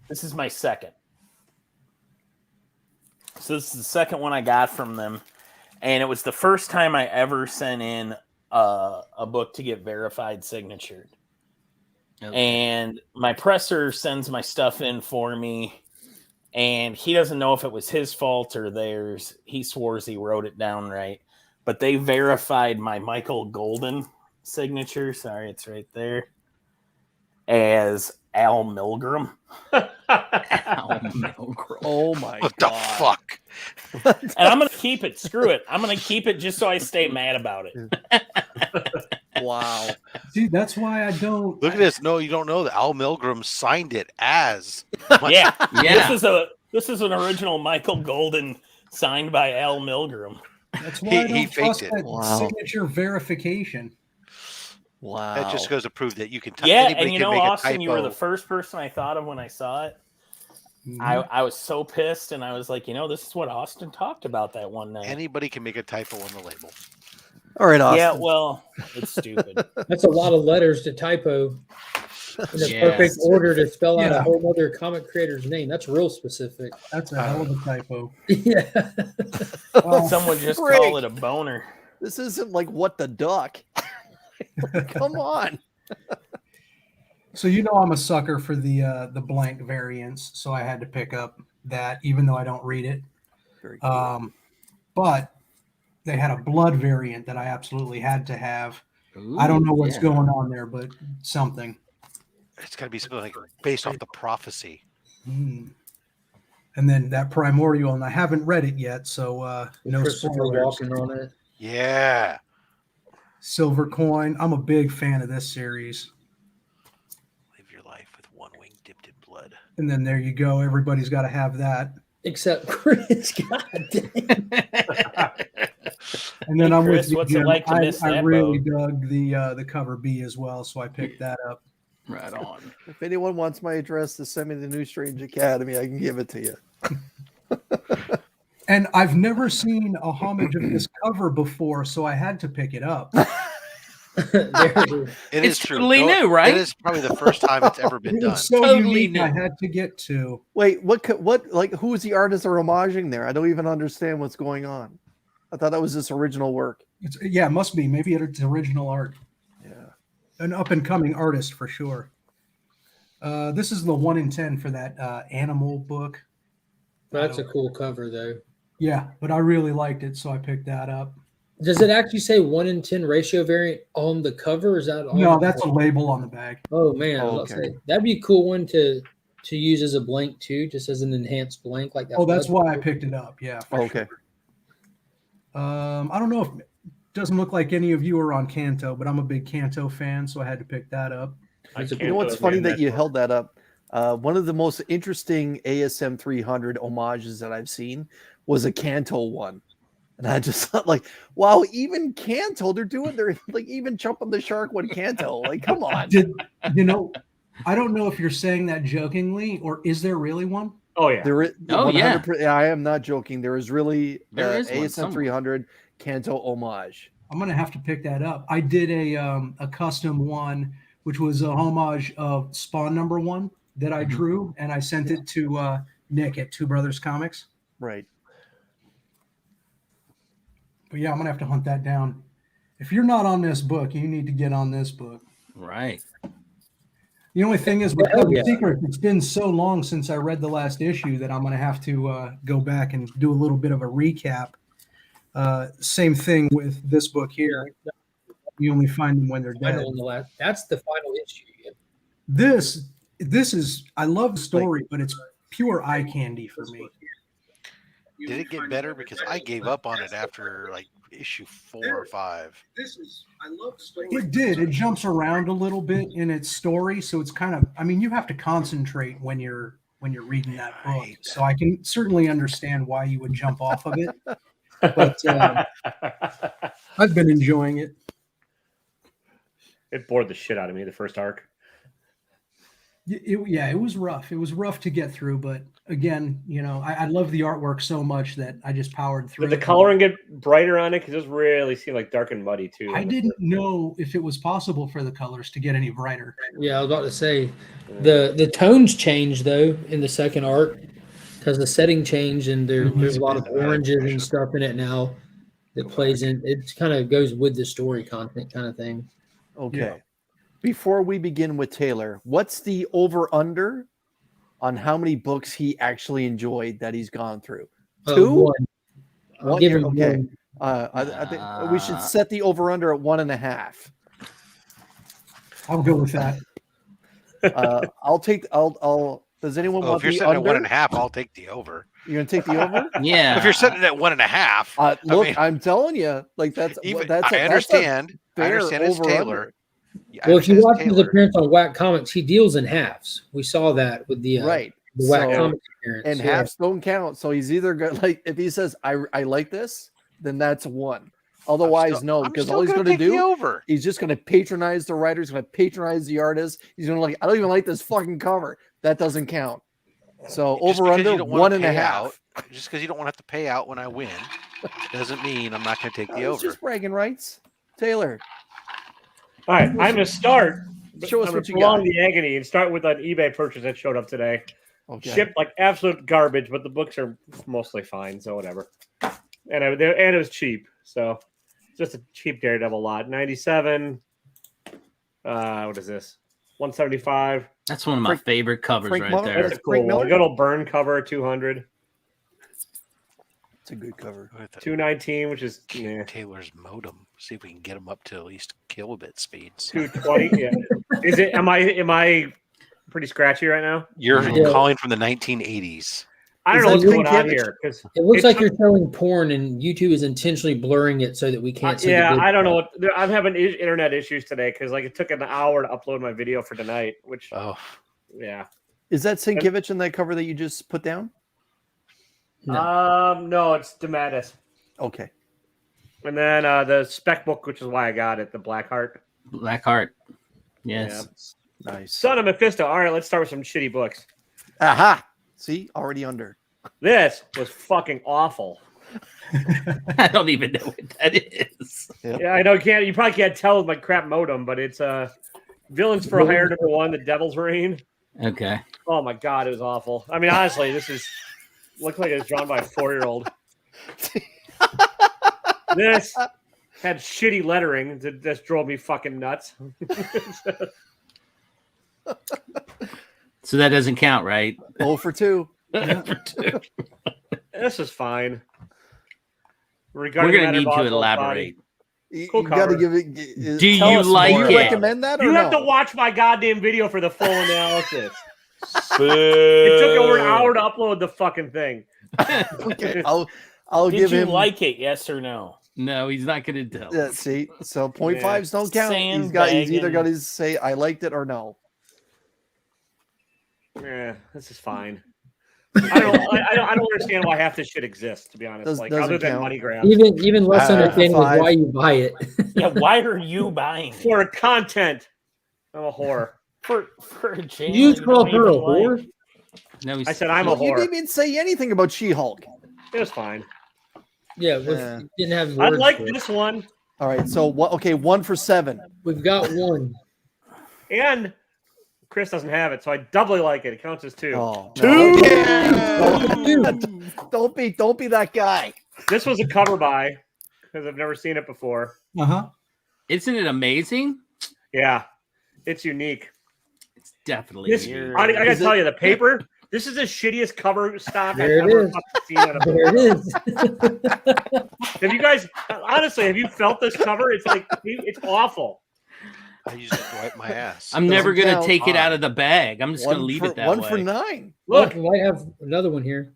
This is my second. So this is the second one I got from them, and it was the first time I ever sent in a book to get verified signatured. Okay. And my presser sends my stuff in for me, and he doesn't know if it was his fault or theirs. He swears he wrote it down right, but they verified my Michael Golden signature. Sorry, it's right there. As Al Milgram. Al Milgram. Oh my What the god! fuck? And I'm going to keep it. Screw it. I'm going to keep it just so I stay mad about it. Wow. See, that's why I don't. Look at this. No, you don't know that Al Milgram signed it as. Yeah. Yeah. This is an original Michael Golden signed by Al Milgram. That's why I don't he faked trust it. that Wow. signature verification. Wow. That just goes to prove that you can. Yeah, anybody and you can know, make a Austin, you were the typo. first person I thought of when I saw it. Mhm. I was so pissed, and I was like, this is what Austin talked about that one night. Anybody can make a typo on the label. All right, Austin. Yeah, well, it's stupid. That's a lot of letters to typo in the Yeah. perfect order to spell out Yeah. a whole other comic creator's name. That's real specific. That's a hell of a typo. Yeah. Well, Some would just Frick. call it a boner. This isn't like What the Duck. Come on. so I'm a sucker for the blank variants, so I had to pick up that, even though I don't read it. Very cool. But they had a blood variant that I absolutely had to have. Ooh, I don't know what's yeah. going on there, but something. It's got to be something like based off the prophecy. Hmm. And then that primordial, and I haven't read it yet, so no Christopher spoilers. walking on it. Yeah. Silver coin. I'm a big fan of this series. Live your life with one wing dipped in blood. And then there you go. Everybody's got to have that. Except Chris. God damn. And then Hey, I'm Chris, with you, what's it Jim. like to miss I that really boat? dug the cover B as well, so I picked that up. Right on. If anyone wants my address to send me the New Strange Academy, I can give it to you. And I've never seen a homage of this cover before, so I had to pick it up. There it is. It It's is true. totally No, new, right? It is probably the first time it's ever been It done. was so Totally unique. I new. had to get to. Wait, like, who is the artist they're homaging there? I don't even understand what's going on. I thought that was this original work. It must be. Maybe it's original art. Yeah. An up and coming artist for sure. This is the 1 in 10 for that animal book. That's a cool cover, though. Yeah, but I really liked it, so I picked that up. Does it actually say 1 in 10 ratio variant on the cover? Or is that on No, the that's a label on the bag. Oh man, Oh, let's okay. say, that'd be a cool one to use as a blank too, just as an enhanced blank like that. Oh, that's blood why I book. picked it up. Yeah. for Okay. sure. I don't know if doesn't look like any of you are on Kanto, but I'm a big Kanto fan, so I had to pick that up. That's a You know what's funny that you held that up? One of the most interesting ASM 300 homages that I've seen was a Kanto one. And I just thought, like, wow, even Kanto, they're like even jumping the shark with Kanto. Like, come on. Did I don't know if you're saying that jokingly, or is there really one? Oh yeah. There is, Oh, yeah. 100%, I am not joking. There is really There is one ASM somewhere. 300 Kanto homage. I'm gonna have to pick that up. I did a custom one, which was a homage of Spawn #1 that I drew, and I sent it to Nick at Two Brothers Comics. Right. But yeah, I'm gonna have to hunt that down. If you're not on this book, you need to get on this book. Right. The only thing is, with Hell Code yeah. Secret, it's been so long since I read the last issue that I'm going to have to go back and do a little bit of a recap. Same thing with this book here. You only find them when they're dead. Final on the last. That's the final issue. This is, I love the story, but it's pure eye candy for me. Did it get better? Because I gave up on it after like issue 4 or 5. It did. It jumps around a little bit in its story, so it's kind of. I mean, you have to concentrate when you're reading that book. Right. So I can certainly understand why you would jump off of it. But I've been enjoying it. It bored the shit out of me, the first arc. It was rough. It was rough to get through, but again, I love the artwork so much that I just powered through. Did the coloring get brighter on it? Because it was really seemed like dark and muddy too. I didn't know if it was possible for the colors to get any brighter. Yeah, I was about to say the tones changed though in the second art because the setting changed and there's a lot of oranges and stuff in it now that plays in. It kind of goes with the story content kind of thing. Okay. Yeah. Before we begin with Taylor, what's the over/under on how many books he actually enjoyed that he's gone through? 2? One. I'll One give year? him Okay. one. I think we should set the over/under at 1.5. I'll go with that. I'll. Does anyone Well, want if you're the sitting under? at 1.5, I'll take the over. You're gonna take the over? Yeah. If you're sitting at 1.5, Look, mean, I'm telling you, like that's even that's I understand. I fair understand it's over/under. Taylor. Yeah, I Well, if you understand it's watch his Taylor. appearance on Whack Comics, he deals in halves. We saw that with the right. the Whack So- Comics appearance. And yeah. halves don't count. So he's either going like if he says I like this, then that's 1. Otherwise, no, I'm because still all he's gonna going to take the do, over. he's just going to patronize the writers, going to patronize the artists. He's going to like, I don't even like this fucking cover. That doesn't count. So Just over because you under don't wanna pay 1.5. out, just because you don't want to have to pay out when I win, doesn't mean I'm not going to take the It's over. just bragging rights. Taylor, All right, I'm going to start. Show us I'm what gonna you prolong got. the agony and start with an eBay purchase that showed up today. Okay. Shipped like absolute garbage, but the books are mostly fine, so whatever. And it was cheap, so just a cheap Daredevil lot. 97. What is this? 175. That's one of my favorite covers Frank right Miller? there. That's a Frank cool Miller? one. Good old burn cover. 200. It's a good cover. 219, which is yeah. Taylor's modem. See if we can get him up to at least kilobit speeds. 220. Yeah. Is it? Am I pretty scratchy right now? You're Yeah. calling from the 1980s. I don't Is know that what's going Frank on Gibbage? here because It looks like took- you're showing porn, and YouTube is intentionally blurring it so that we can't see. yeah, the good I don't know part. what I'm having internet issues today because like it took an hour to upload my video for tonight. Which Oh, yeah, Is that Sienkiewicz in that cover that you just put down? no, it's Dematis. Okay. And then the spec book, which is why I got it, the Black Heart. Blackheart. Yes. Nice. Son of Mephisto. All right, let's start with some shitty books. Aha. See, already under. This was fucking awful. I don't even know what that is. Yeah, I know you probably can't tell with my crap modem, but it's Villains for Hire #1, The Devil's Reign. Okay. Oh my god, it was awful. I mean, honestly, this is looked like it was drawn by a 4-year-old. This had shitty lettering that just drove me fucking nuts. So that doesn't count, right? 0 for 2. This is fine. We're Regarding going to Matter need to Boswell's elaborate. You, Cool you got to cover. give it. Do tell you us like more. it? You recommend that or You have no? to watch my goddamn video for the full analysis. It took over an hour to upload the fucking thing. Okay, I'll Did give you him. like it? Yes or no? No, he's not going to tell. Yeah, see, so 0.5s don't count. He's either Sandbagging. got to say I liked it or no. Yeah, this is fine. I don't understand why half this shit exists. To be honest, Doesn't other than count. money grabs Even less understanding is 5. why you buy it. Yeah, why are you buying it? for content. I'm a whore. For a channel You you call don't her a even like? whore? No, he's, I said I'm a Well, you whore. didn't even say anything about She-Hulk. It was fine. Yeah, Yeah. didn't have I words like for it. this one, All right, so what? Okay, 1 for 7. We've got one. and Chris doesn't have it, so I doubly like it. It counts as 2. Oh, Two! Don't be that guy. This was a cover buy because I've never seen it before. Uh-huh. isn't it amazing? Yeah, it's unique. It's definitely. This, weird. I gotta Is tell it- you, the paper. This is the shittiest cover stock I've There it ever is. fucking seen. On a There it is. Have you guys honestly? Have you felt this cover? It's like it's awful. I used to wipe my ass. I'm never Doesn't going count. to take it out of the bag. I'm just going to One leave for, it that 1 way. for 9. Look, We might have another one here.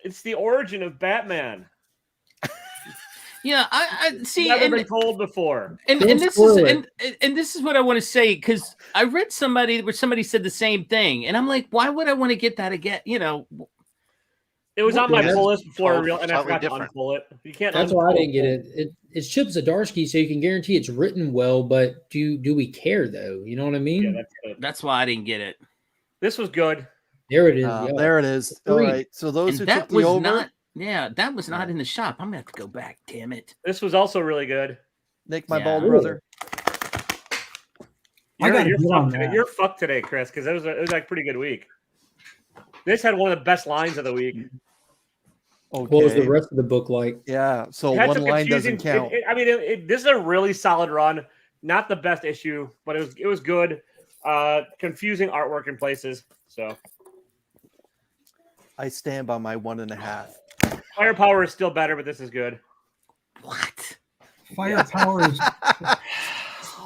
it's the origin of Batman. Yeah, I see. Never And, been told before. and, Don't and this spoil is it. and this is what I want to say because I read somebody where somebody said the same thing, and I'm like, why would I want to get that again? You know, It was on my Yeah, pull list before, totally and I forgot to different. unpull it. You can't. That's why I unpull didn't get it. it's Chip Zdarsky, so you can guarantee it's written well. But do we care though? You know what I mean? Yeah, that's good. That's why I didn't get it. This was good. There it is. Yeah. There it is. All Three. right. So those And who that took the was over, not. Yeah, that was not in the shop. I'm gonna have to go back. Damn it. This was also really good. Nick, my Yeah. bald Ooh. brother. I gotta You're get on fucked today. that. You're fucked today, Chris, because it was like a pretty good week. This had one of the best lines of the week. Okay. What was the rest of the book like? Yeah. So It had one some line confusing- doesn't count. This is a really solid run. Not the best issue, but it was good. Confusing artwork in places. So I stand by my 1.5. Firepower is still better, but this is good. What? Firepower is.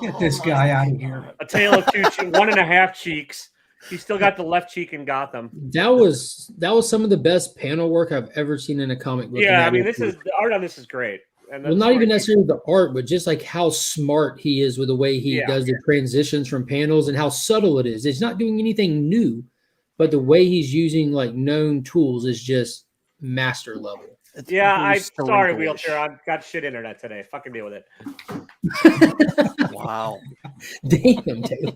Get this guy out of here. A tale of 1.5 cheeks. He's still got the left cheek in Gotham. That was some of the best panel work I've ever seen in a comic book. Yeah, I And mean, that the art on this is great. And well, not even necessarily the art, but just like how smart he is with the way he Yeah. does the transitions from panels and how subtle it is. It's not doing anything new, but the way he's using like known tools is just master level. It's Yeah, very I'm sorry, Steranko-ish. wheelchair. I've got shit internet today. Fucking deal with it. Wow. Damn, Taylor.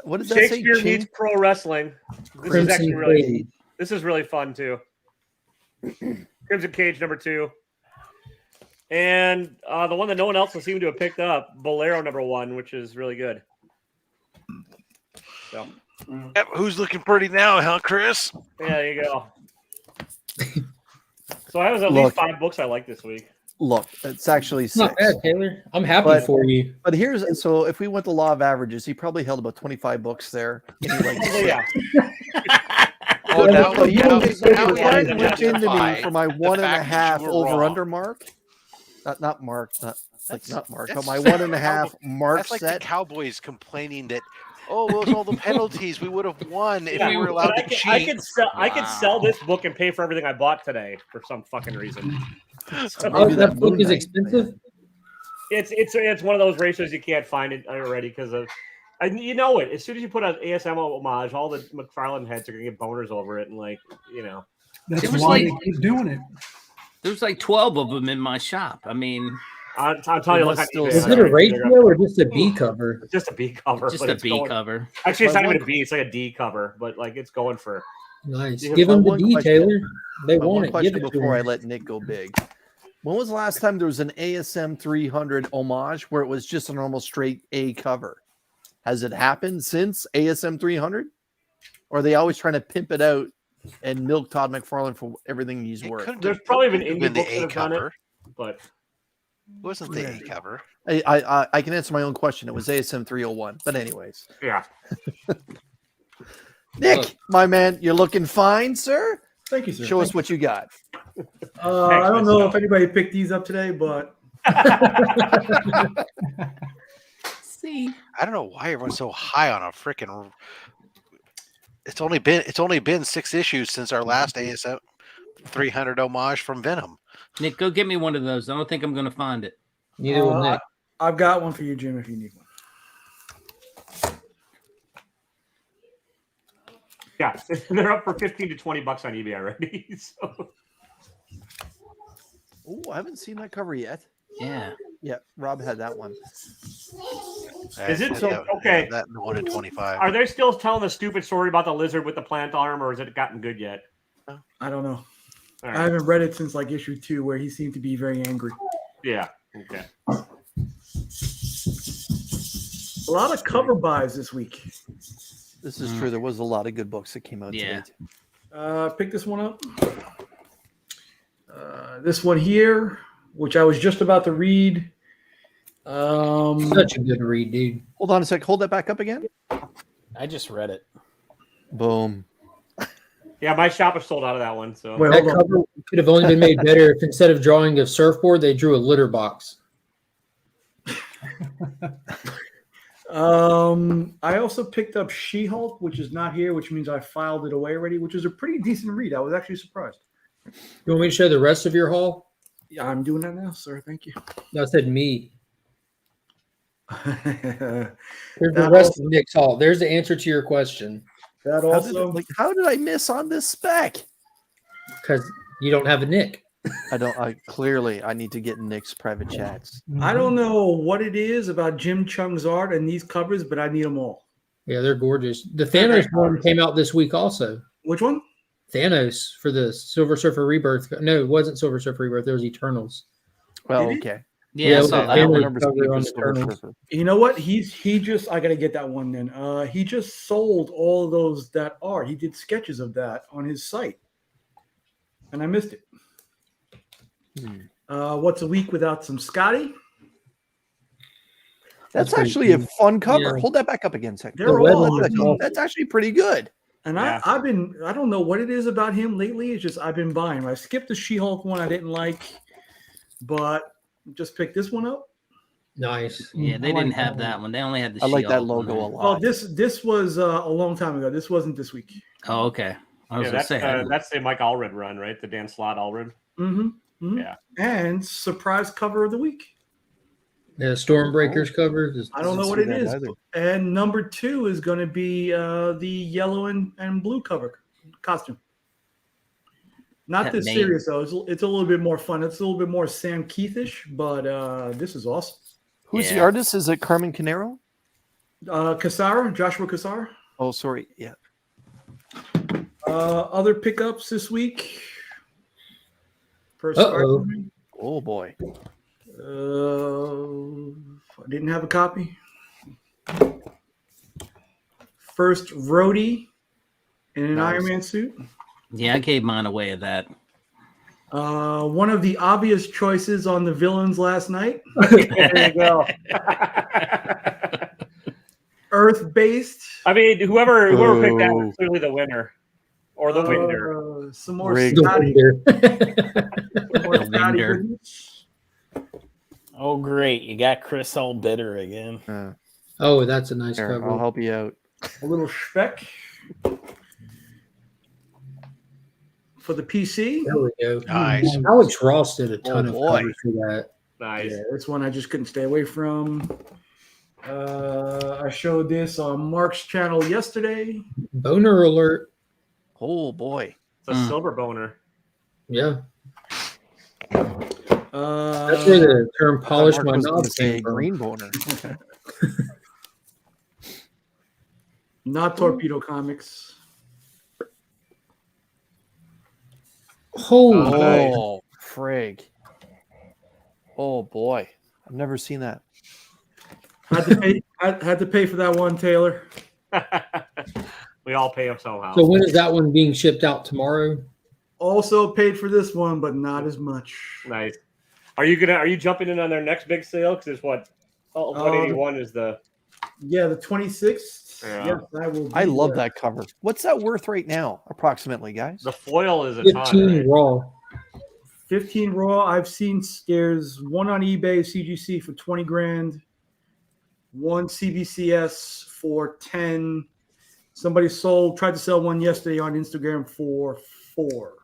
What does that say? Shakespeare meets pro wrestling. This is Crimson actually really. Blade. This is really fun too. Crimson Cage #2, and the one that no one else will seem to have picked up, Bolero #1, which is really good. So Yep, who's looking pretty now, huh, Chris? yeah, there you go. So I was at Look. least 5 books I like this week. Look, it's actually It's not 6. bad, Taylor. I'm happy But- for you. But here's so if we went the law of averages, he probably held about 25 books there. And he liked Well, yeah, Oh, now, So you now, don't so now you we have tried to to whip into justify me for my the 1.5 fact that you were over wrong. under mark. Not Mark, not Mark, but that's my like 1.5 mark That's like set. the Cowboys complaining that, oh, well, it's all the penalties. We would have won if Yeah, we were but allowed to I cheat. could sell this book and pay for everything I bought today for some fucking reason. So Oh, maybe that book Moon is Knight expensive. thing. It's one of those ratios you can't find it already because of. You know it. As soon as you put an ASM homage, all the McFarlane heads are gonna get boners over it, and That's It was why like- they keep doing it. There's like 12 of them in my shop. I mean, I'm telling you, look must on still eBay. Is Yeah, it a ratio or just a B cover? It's just a B cover. just but a it's B going- cover. Actually, it's My not even one- a B. It's like a D cover, but like it's going for. Nice. Yeah, Give my him the one D, question- Taylor. They My want one it. Give question it to before I him. let Nick go big. When was the last time there was an ASM 300 homage where it was just a normal straight A cover? Has it happened since ASM 300? Or are they always trying to pimp it out and milk Todd McFarlane for everything he's It worth? couldn't There's have- probably been couldn't indie have been books the that A have done it, cover. but It wasn't the A cover. I can answer my own question. It was ASM 301. But anyways. yeah. Nick, Look. my man, you're looking fine, sir. Thank you, sir. Show us what you got. I don't know if anybody picked these up today, but See, I don't know why everyone's so high on a freaking. It's only been 6 issues since our last ASM 300 homage from Venom. Nick, go get me one of those. I don't think I'm going to find it. Neither will Nick. I've got one for you, Jim, if you need one. Yeah, they're up for $15 to $20 on eBay already. So Oh, I haven't seen that cover yet. Yeah. Yeah, Rob had that one. Is it? Yeah, Okay. That 1 in 25. are they still telling the stupid story about the lizard with the plant arm, or has it gotten good yet? I don't know. All I right. haven't read it since like issue 2, where he seemed to be very angry. Yeah. Okay. A lot of cover buys this week. This is true. There was a lot of good books that came out Yeah. today. Pick this one up. This one here, which I was just about to read. Such a good read, dude. Hold on a sec. Hold that back up again. I just read it. Boom. Yeah, my shop is sold out of that one. So Wait, That hold on. cover could have only been made better if instead of drawing a surfboard, they drew a litter box. I also picked up She-Hulk, which is not here, which means I filed it away already, which is a pretty decent read. I was actually surprised. You want me to show the rest of your haul? Yeah, I'm doing that now, sir. Thank you. No, I said me. that Here's the rest of Nick's haul. There's the answer to your question. How did, also, how did I miss on this spec? Because you don't have a Nick. I need to get in Nick's private chats. I don't know what it is about Jim Chung's art and these covers, but I need them all. Yeah, they're gorgeous. The Thanos one came out this week also. Which one? Thanos for the Silver Surfer Rebirth. No, it wasn't Silver Surfer Rebirth. It was Eternals. Well, Did it? okay. Yeah, I it saw was that a one. Thanos cover on Eternals. You know what? He just I gotta get that one then. He just sold all of those that art. He did sketches of that on his site, and I missed it. What's a week without some Scotty? That's pretty actually a cool. fun cover. Yeah. Hold that back up again a second. They're all That's actually pretty good. And Yeah. I don't know what it is about him lately. It's just I've been buying him. I skipped the She-Hulk one I didn't like, but just picked this one up. Nice. Yeah, they I like didn't have that that one. They only had the I like that She-Hulk one logo a there. lot. Well, this was a long time ago. This wasn't this week. Oh, okay. I was Yeah, gonna say. that's the Mike Allred run, right? The Dan Slott Allred. Mm-hmm. Yeah. And surprise cover of the week. Yeah, Stormbreakers cover. I don't know what it is. And number 2 is going to be the yellow and blue cover costume. Not That this name. serious though. It's a little bit more fun. It's a little bit more Sam Keithish, but this is awesome. Who's the Yeah. artist? Is it Carmen Canero? Cassara, Joshua Cassara. Oh, sorry. Yeah. Other pickups this week. First, Uh-oh. Oh boy. I didn't have a copy. First Rhodey in an Nice. Iron Man suit. Yeah, I gave mine away at that. One of the obvious choices on the villains last night. There you go. Earth-based. I mean, whoever picked that Boo. was clearly the winner or the winner. Some more Rigged. Scotty. Some more The Scotty winder. goodness. Oh, great. You got Chris all bitter again. Oh, that's a nice Here, cover. I'll help you out. A little speck for the PC. There we go. Nice. Alex Ross did a ton of boy. covers for that. Nice. Yeah, this one I just couldn't stay away from. I showed this on Mark's channel yesterday. Boner alert. Oh boy. It's a silver boner. Yeah. That's where the term polish Mark my was gonna knobs say came from. green boner. Not Torpedo Comics. Holy Oh, frig. Oh boy. I've never seen that. Had to pay for that one, Taylor. We all pay them somehow. So when is that one being shipped out tomorrow? Also paid for this one, but not as much. Nice. Are you jumping in on their next big sale? Because it's what? Oh, 181 is the. Yeah, the 26th. Yeah. Yes, I will. I be love there. that cover. What's that worth right now, approximately, guys? The foil is a ton. 15 Right? raw. 15 raw. I've seen there's one on eBay CGC for 20 grand. One CBCS for 10. Somebody tried to sell one yesterday on Instagram for 4.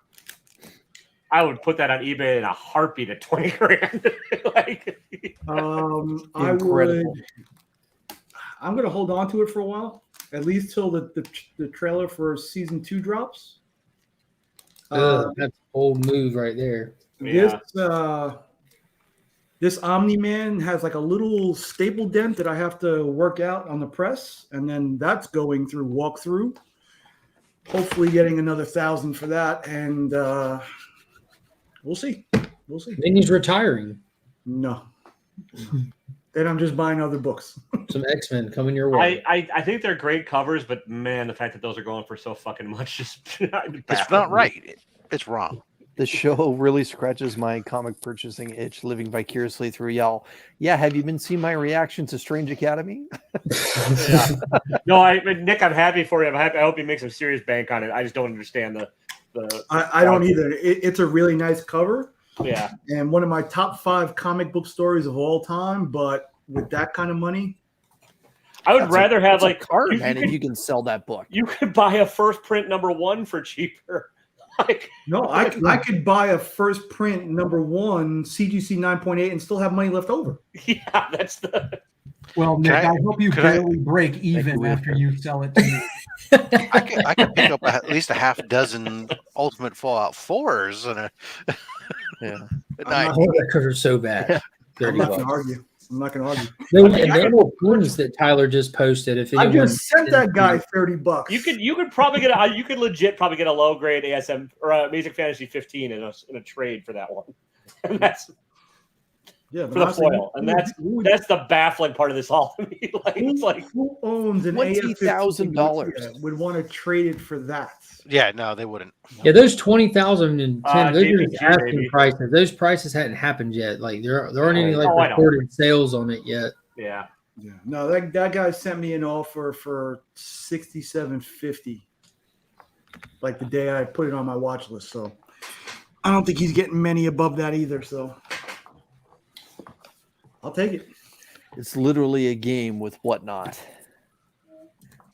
I would put that on eBay in a heartbeat at 20 grand. Like, I Incredible. would. I'm gonna hold on to it for a while, at least till the trailer for season 2 drops. That's a bold move right there. yeah. This Omni-Man has like a little staple dent that I have to work out on the press, and then that's going through walkthrough. Hopefully, getting another 1,000 for that, and we'll see. We'll see. Then he's retiring. No, then I'm just buying other books. Some X-Men coming your way. I think they're great covers, but man, the fact that those are going for so fucking much is It's not right. It's wrong. The show really scratches my comic purchasing itch, living vicariously through y'all. Yeah, have you been seeing my reaction to Strange Academy? Yeah. No, Nick, I'm happy for you. I hope you make some serious bank on it. I just don't understand the. I don't either. It's a really nice cover. Yeah. And one of my top 5 comic book stories of all time. But with that kind of money, I would rather have like card, man, and you can sell that book. You could buy a first print #1 for cheaper. Like, no, I could buy a first print #1 CGC 9.8 and still have money left over. yeah, that's the. Well, Nick, I hope you could I- barely break even after you sell it to me. I could pick up at least a half dozen Ultimate Fallout 4s and a Yeah. at I'm night. not- All records are so bad. I'm 30 not going to bucks. argue. I'm not going to argue. And there were pins that Tyler just posted. If I anyone just sent that guy $30. You could probably get you could legit probably get a low grade ASM or Amazing Fantasy 15 in a trade for that one. And that's yeah, for the foil. And that's the baffling part of this all to me. Like it's like who owns an $20,000 would want to trade it for that? Yeah, no, they wouldn't. Yeah, those 20,000 and 10, those are just JPG, asking maybe. prices. Those prices hadn't happened yet. Like there aren't any like Oh, I know. recorded sales on it yet. yeah. Yeah, no, that guy sent me an offer for $67.50, like the day I put it on my watch list. So I don't think he's getting many above that either. So I'll take it. It's literally a game with whatnot.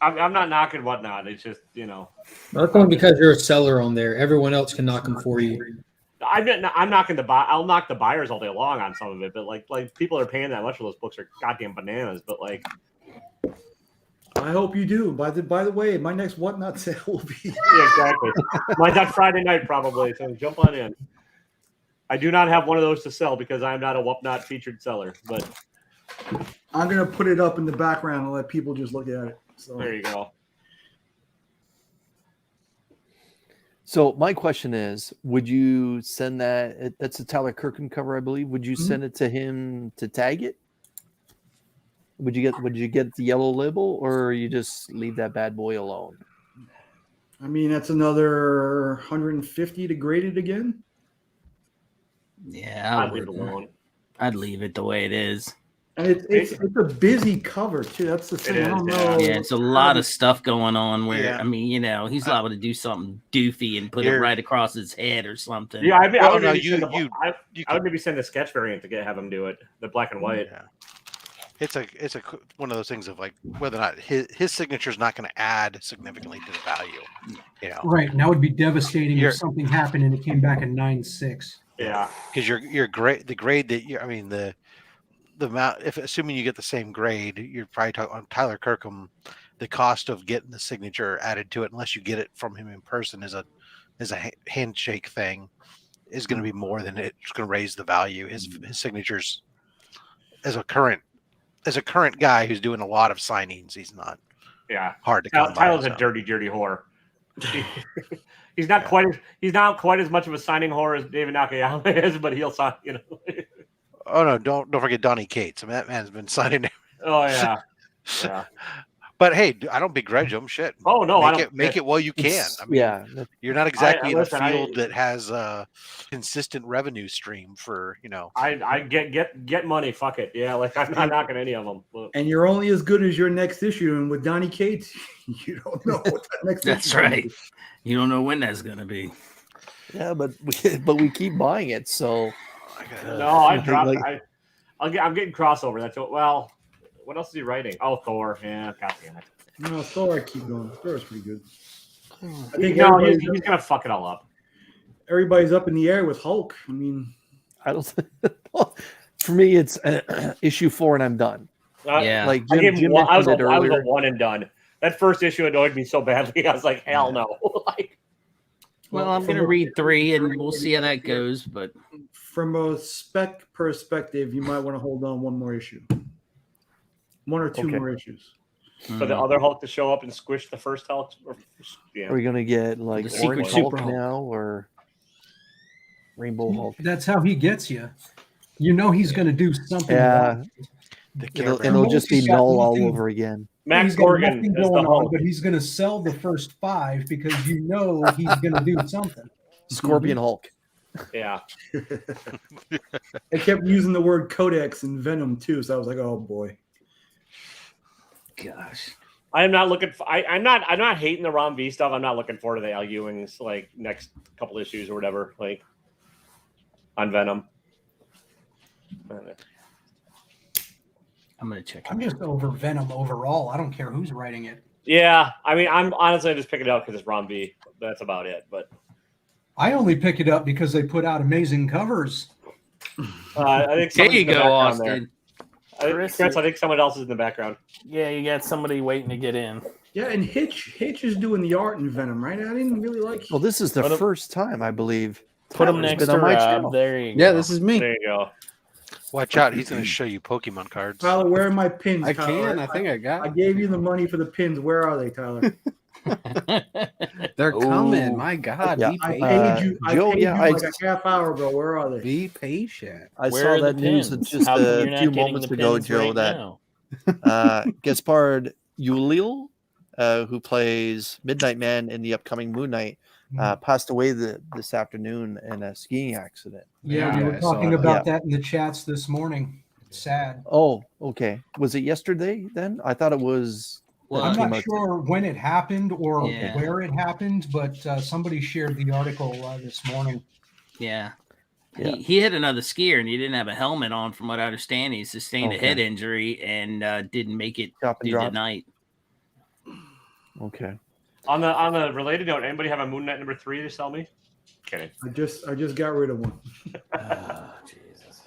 I'm not knocking whatnot. It's just That's only because you're a seller on there. Everyone else can knock them for you. I'm knocking I'll knock the buyers all day long on some of it, but like people are paying that much for those books are goddamn bananas. But like, I hope you do. By the way, my next whatnot sale will be. yeah, exactly. Mine's on Friday night probably, so jump on in. I do not have one of those to sell because I'm not a whatnot featured seller. But I'm gonna put it up in the background and let people just look at it. So there you go. So my question is, would you send that? That's a Tyler Kirkham cover, I believe. Would you send it to him to tag it? Would you get the yellow label, or you just leave that bad boy alone? I mean, that's another 150 to grade it again. Yeah, I I'd leave it would. alone. I'd leave it the way it is. And it's a busy cover too. That's the thing. It I don't is, know. Yeah, it's a lot of stuff going on where, Yeah. I mean, he's liable to do something doofy and put it You're- right across his head or something. Yeah, I Well, would no, maybe you I would maybe send a sketch variant to have him do it, the black and white. Yeah. It's one of those things of like whether or not his signature is not going to add significantly to the value. Right. And that would be devastating You're- if something happened and it came back a 9.6. Yeah, Because your grade, the grade that the amount, if assuming you get the same grade, you're probably talking on Tyler Kirkham, the cost of getting the signature added to it, unless you get it from him in person, is a handshake thing, is going to be more than it's going to raise the value. His signatures as a current guy who's doing a lot of signings, he's not yeah. hard to come by. Tyler's a so. dirty whore. He's not quite as much of a signing whore as David Nakayama is, but he'll sign. Oh no! Don't forget Donnie Cates. I mean, that man's been signing. Oh yeah, yeah. But hey, I don't begrudge him. Shit. Oh no, I don't make it while you can. It's- I mean, yeah, you're not exactly in a listen, field that has a consistent revenue stream for I get money. Fuck it. Yeah, like I'm not knocking any of them. But, And you're only as good as your next issue. And with Donnie Cates, you don't know what that next That's issue is gonna right. be. You don't know when that's going to be. yeah, but we keep buying it, so no, I Like- dropped. like- I'm getting crossover. That's well. What else is he writing? Oh, Thor. Yeah, god damn it. No, Thor, I keep going. Thor's pretty good. I No, think he's gonna fuck it all up. everybody's up in the air with Hulk. I mean, I don't. For me, it's issue 4, and I'm done. Yeah. Like I gave Jim him one. I was mentioned it a earlier. one and done. That first issue annoyed me so badly. I was like, hell no. Like, Well, I'm going to read 3 and we'll see how that goes. But from a spec perspective, you might want to hold on one more issue. One or two Okay. more issues. for the other Hulk to show up and squish the first Hulk. Yeah. Are we gonna get like The Secret Orange Super Hulk Hulk. now or Rainbow Hulk? That's how he gets you. You know he's going to do something. Yeah, wrong. it'll just be He's got null all nothing- over again. Max He's got Gorgon nothing is the going on, Hulk. but he's going to sell the first 5 because you know he's going to do something. Scorpion Hulk. Yeah. They kept using the word Codex and Venom too, so I was like, oh boy. gosh. I am not looking for, I'm not hating the Ron V stuff. I'm not looking forward to the Al Ewing's like next couple issues or whatever, like on Venom. I'm going to check I'm it. just over Venom overall. I don't care who's writing it. Yeah, I mean, I'm honestly just picking it up because it's Ron V. That's about it. But I only pick it up because they put out amazing covers. I think There somebody's you in the go, background there. Austin. I Chris, Chris, I think someone else is in the background. yeah, you got somebody waiting to get in. Yeah, and Hitch is doing the art in Venom, right? I didn't really like. Well, this is the Put 'em- first time, I believe. Put him Tyler's next been to on my Rob. channel. There you go. Yeah, this is me. There you go. Watch out, he's going to show you Pokemon cards. Tyler, where are my pins? I Tyler? can. I think I got. I gave you the money for the pins. Where are they, Tyler? They're Ooh. coming. My God, Yeah, be I patient. paid you. I Joe, paid yeah, you I- like a half hour ago. Where are they? Be patient. I Where saw are the that news pins? just How come a you're not few getting moments the ago, pins Joe, right that now? Gaspard Ulil, who plays Midnight Man in the upcoming Moon Knight, passed away this afternoon in a skiing accident. Yeah, we Yeah, were I saw talking that. about that in the chats this morning. It's sad. Oh, okay. Was it yesterday then? I thought it was. Well, I'm two not months- sure when it happened or Yeah. where it happened, but somebody shared the article this morning. Yeah. Yeah. He hit another skier and he didn't have a helmet on, from what I understand. He sustained a Okay. head injury and didn't make it Chop and through the drop. night. Okay. On the related note, anybody have a Moon Knight number 3 to sell me? Kidding. I just got rid of one. Oh, Jesus.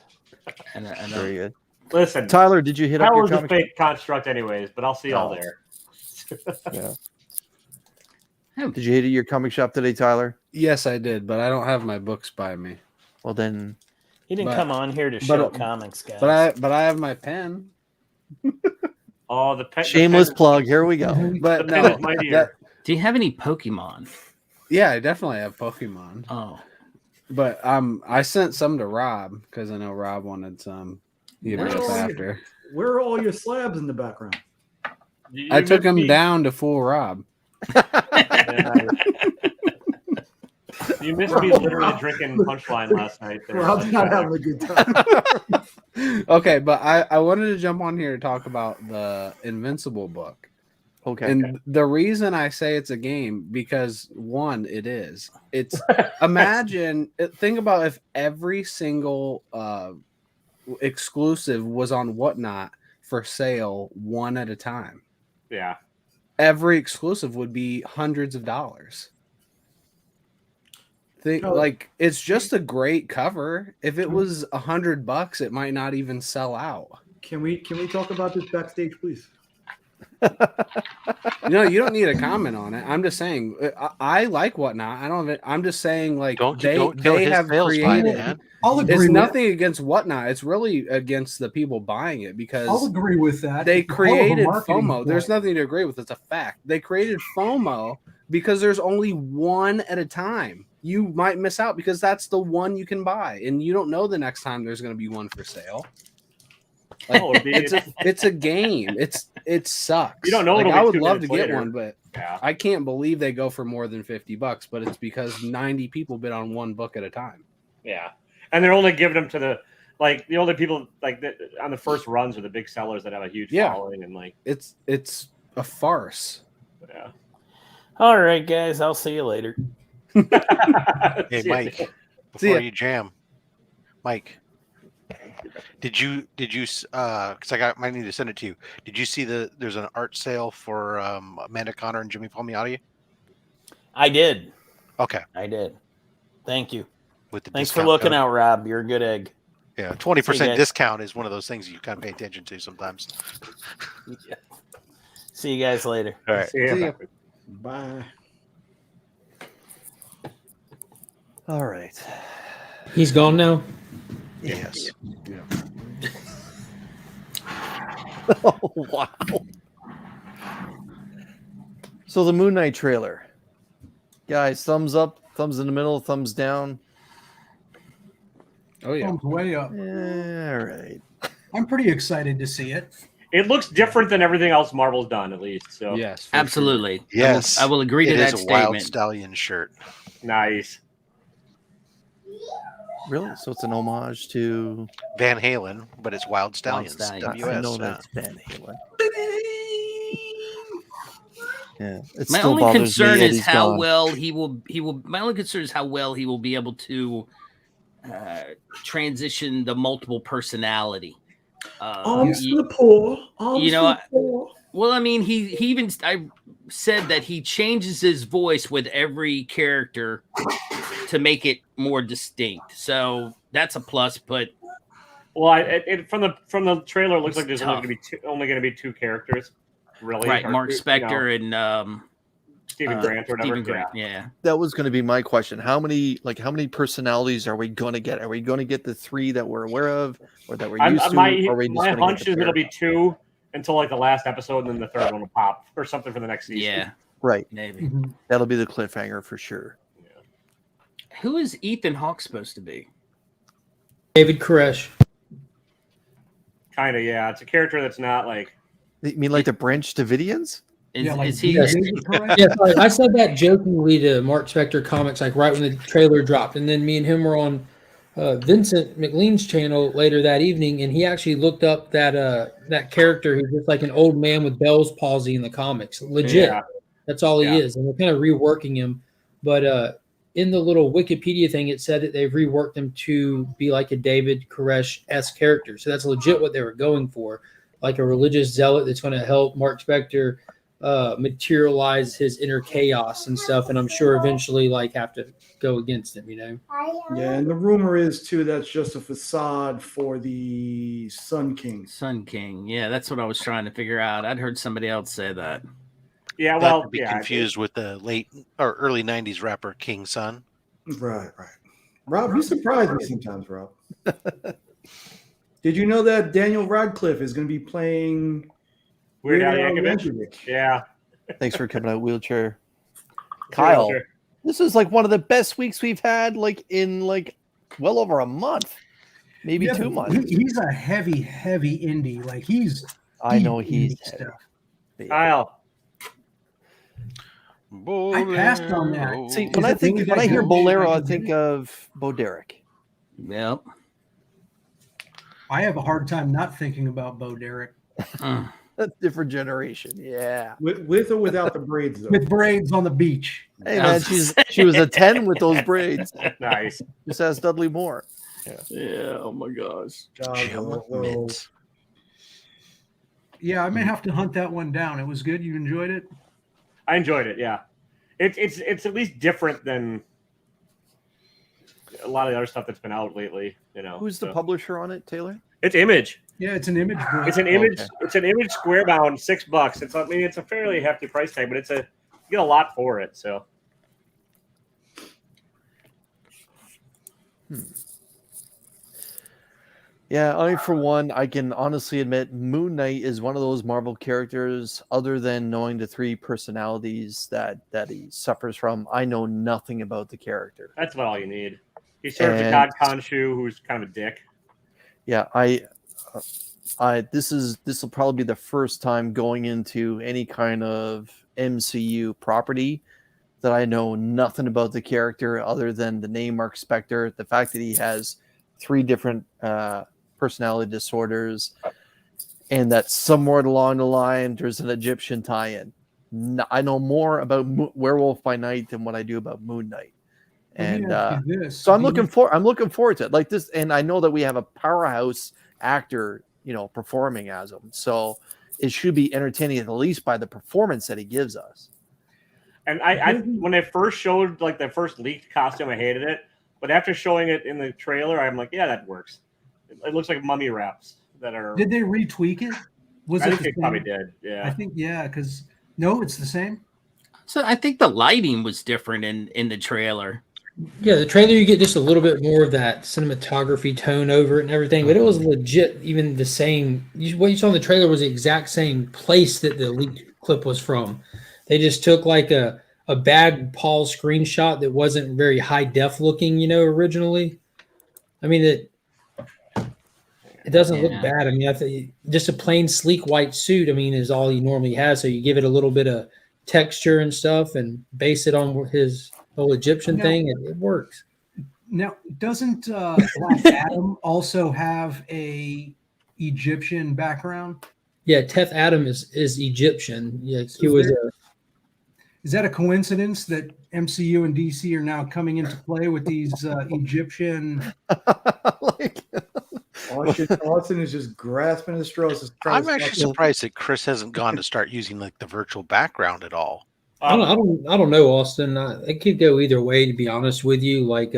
And, Very good. Listen, Tyler, did you hit up how your was the comic? fake construct anyways? But I'll see y'all Oh. there. Yeah. Did you hit your comic shop today, Tyler? Yes, I did, but I don't have my books by me. Well, then. He didn't But- come on here to but- show comics, guys. But I have my pen. Oh, the pen. Shameless plug. Here we go. The But pen no, is mightier. that- do you have any Pokemon? yeah, I definitely have Pokemon. Oh, But I sent some to Rob because I know Rob wanted some. He hit me up Nice. after. Where are all your slabs in the background? You I took missed him me. down to fool Rob. You missed me literally drinking Punchline last night. there. Rob's not having a good time. Okay, but I wanted to jump on here to talk about the Invincible book. Okay. And the reason I say it's a game, because one, it is. It's think about if every single exclusive was on Whatnot for sale one at a time. Yeah. Every exclusive would be hundreds of dollars. Like it's just a great cover. If it was $100, it might not even sell out. Can we talk about this backstage, please? No, you don't need a comment on it. I'm just saying I like Whatnot. I don't. I'm just saying like Don't they kill his have sales created. by it, man. I'll agree. It's with, nothing against Whatnot. It's really against the people buying it I'll because agree with that. they It's a hell of a created marketing FOMO. There's ploy. nothing to agree with. It's a fact. They created FOMO because there's only one at a time. You might miss out because that's the one you can buy, and you don't know the next time there's going to be one for sale. Like, Oh, it'd be- it's a game. It sucks. You don't know Like, it'll I be would 2 love to minutes get later. one, but Yeah. I can't believe they go for more than $50. But it's because 90 people bid on one book at a time. Yeah. And they're only giving them to the only people on the first runs are the big sellers that have a huge Yeah. following and like It's a farce. yeah. All right, guys. I'll see you later. Hey, See ya. Mike, See before ya. you jam, Mike, did you because might need to send it to you. Did you see there's an art sale for Amanda Connor and Jimmy Palmiotti? I did. Okay, I did. Thank you. with the Thanks for discount looking code. out, Rob. You're a good egg. Yeah, See 20% you guys. discount is one of those things you kind of pay attention to sometimes. See you guys later. All right. See ya. See ya. Bye. All right. He's gone now. Yes. Oh, wow. So the Moon Knight trailer. Guys, thumbs up, thumbs in the middle, thumbs down. Oh yeah. Thumbs way up. All right. I'm pretty excited to see it. It looks different than everything else Marvel's done, at least. So Yes. for sure. absolutely. Yes. I will agree to It that is a Wild statement. Stallion shirt. nice. Really? So it's an homage to Van Halen, but it's Wild Stallions. Stallions. WS. I know yeah. that's Van Halen. Yeah. It My still only bothers concern me that is he's how gone. well he will. My only concern is how well he will be able to transition the multiple personality. Arms y- to the poor. Arms you know, to the poor. Well, I mean, he even I said that he changes his voice with every character to make it more distinct. So that's a plus. But Well, from the trailer, it looks It's like there's tough. only going to be two characters, really. Right, or Mark two, Spector and Stephen Grant or whatever. Stephen Grant. Yeah. That was going to be my question. How many personalities are we going to get? Are we going to get the 3 that we're aware of or that we're used to? My or are we just my gonna get hunch the is it'll pair? be 2 until like the last episode, and then the third one will pop or something for the next season. Yeah, Right. maybe. Mhm. That'll be the cliffhanger for sure. Who is Ethan Hawke supposed to be? David Koresh. Kind of, yeah. It's a character that's not like. You mean like the Branch Davidians? Is he? Yes. correct? Yeah, sorry, I said that jokingly to Mark Spector Comics, like right when the trailer dropped, and then me and him were on Vincent McLean's channel later that evening, and he actually looked up that character who's just like an old man with Bell's palsy in the comics. Legit, Yeah. that's all he Yeah. is, and they're kind of reworking him. But in the little Wikipedia thing, it said that they've reworked him to be like a David Koresh-esque character. So that's legit what they were going for, like a religious zealot that's going to help Mark Spector materialize his inner chaos and stuff, and I'm sure eventually like have to go against him, Yeah, and the rumor is too that's just a facade for the Sun King. Sun King. Yeah, that's what I was trying to figure out. I'd heard somebody else say that. Yeah, Not well, to be yeah. confused with the late or early '90s rapper King Sun. Right. Rob, you surprise me sometimes, Rob. Did you know that Daniel Radcliffe is going to be playing Weird Al Al Yankovic. Yankovic? Yeah. Thanks for coming out, wheelchair. Kyle, Sure. this is like one of the best weeks we've had, like in like well over a month, maybe Yeah, 2 but months. He's a heavy indie. Like he's. I know deep he's indie stuff. Kyle. I passed on that. See, Is when I it think really when I that hear good? Bolero, I Should I think do it? of Bo Derek. Yep. I have a hard time not thinking about Bo Derek Mm. A different generation. Yeah. With or without the braids, though. with braids on the beach. Hey I man, was she was a 10 with those braids. Nice. Just ask Dudley Moore. Yeah. Oh my gosh. Jim Mint. Yeah, I may have to hunt that one down. It was good. You enjoyed it? I enjoyed it. Yeah. It's at least different than a lot of the other stuff that's been out lately. Who's the publisher on it, Taylor? It's Image. Yeah, it's an image book. It's an image. Okay. It's an Image square bound, $6. It's a fairly hefty price tag, but you get a lot for it. So Yeah, I for one, I can honestly admit Moon Knight is one of those Marvel characters, other than knowing the 3 personalities that he suffers from. I know nothing about the character. that's about all you need. He serves a And- god Khonshu who's kind of a dick. Yeah, this will probably be the first time going into any kind of MCU property that I know nothing about the character other than the name Mark Spector, the fact that he has 3 different personality disorders, and that somewhere along the line there's an Egyptian tie-in. I know more about Werewolf by Night than what I do about Moon Knight, Let me and ask you this. so I'm Do you- looking forward to it. Like this, and I know that we have a powerhouse actor, performing as him. So it should be entertaining at least by the performance that he gives us. And I when they first showed like the first leaked costume, I hated it. But after showing it in the trailer, I'm like, yeah, that works. It looks like mummy wraps that are. Did they retweak it? Was I it think the they probably same? did. Yeah. I think because no, it's the same. So I think the lighting was different in the trailer. Yeah, the trailer you get just a little bit more of that cinematography tone over it and everything, but it was legit. Even the same, what you saw in the trailer was the exact same place that the leaked clip was from. They just took like a bad Paul screenshot that wasn't very high def looking, originally. I mean, it doesn't look Yeah. bad. I mean, I think just a plain sleek white suit, is all he normally has. So you give it a little bit of texture and stuff and base it on his whole Egyptian Now- thing, and it works. Now, doesn't Black Adam also have a Egyptian background? Yeah, Teth Adam is Egyptian. Yeah, he was. Is that a coincidence that MCU and DC are now coming into play with these Egyptian? Like, Austin is just grasping at straws. to try to I'm stop actually it. surprised that Chris hasn't gone to start using like the virtual background at all. I don't know, Austin. It could go either way, to be honest with you. Like,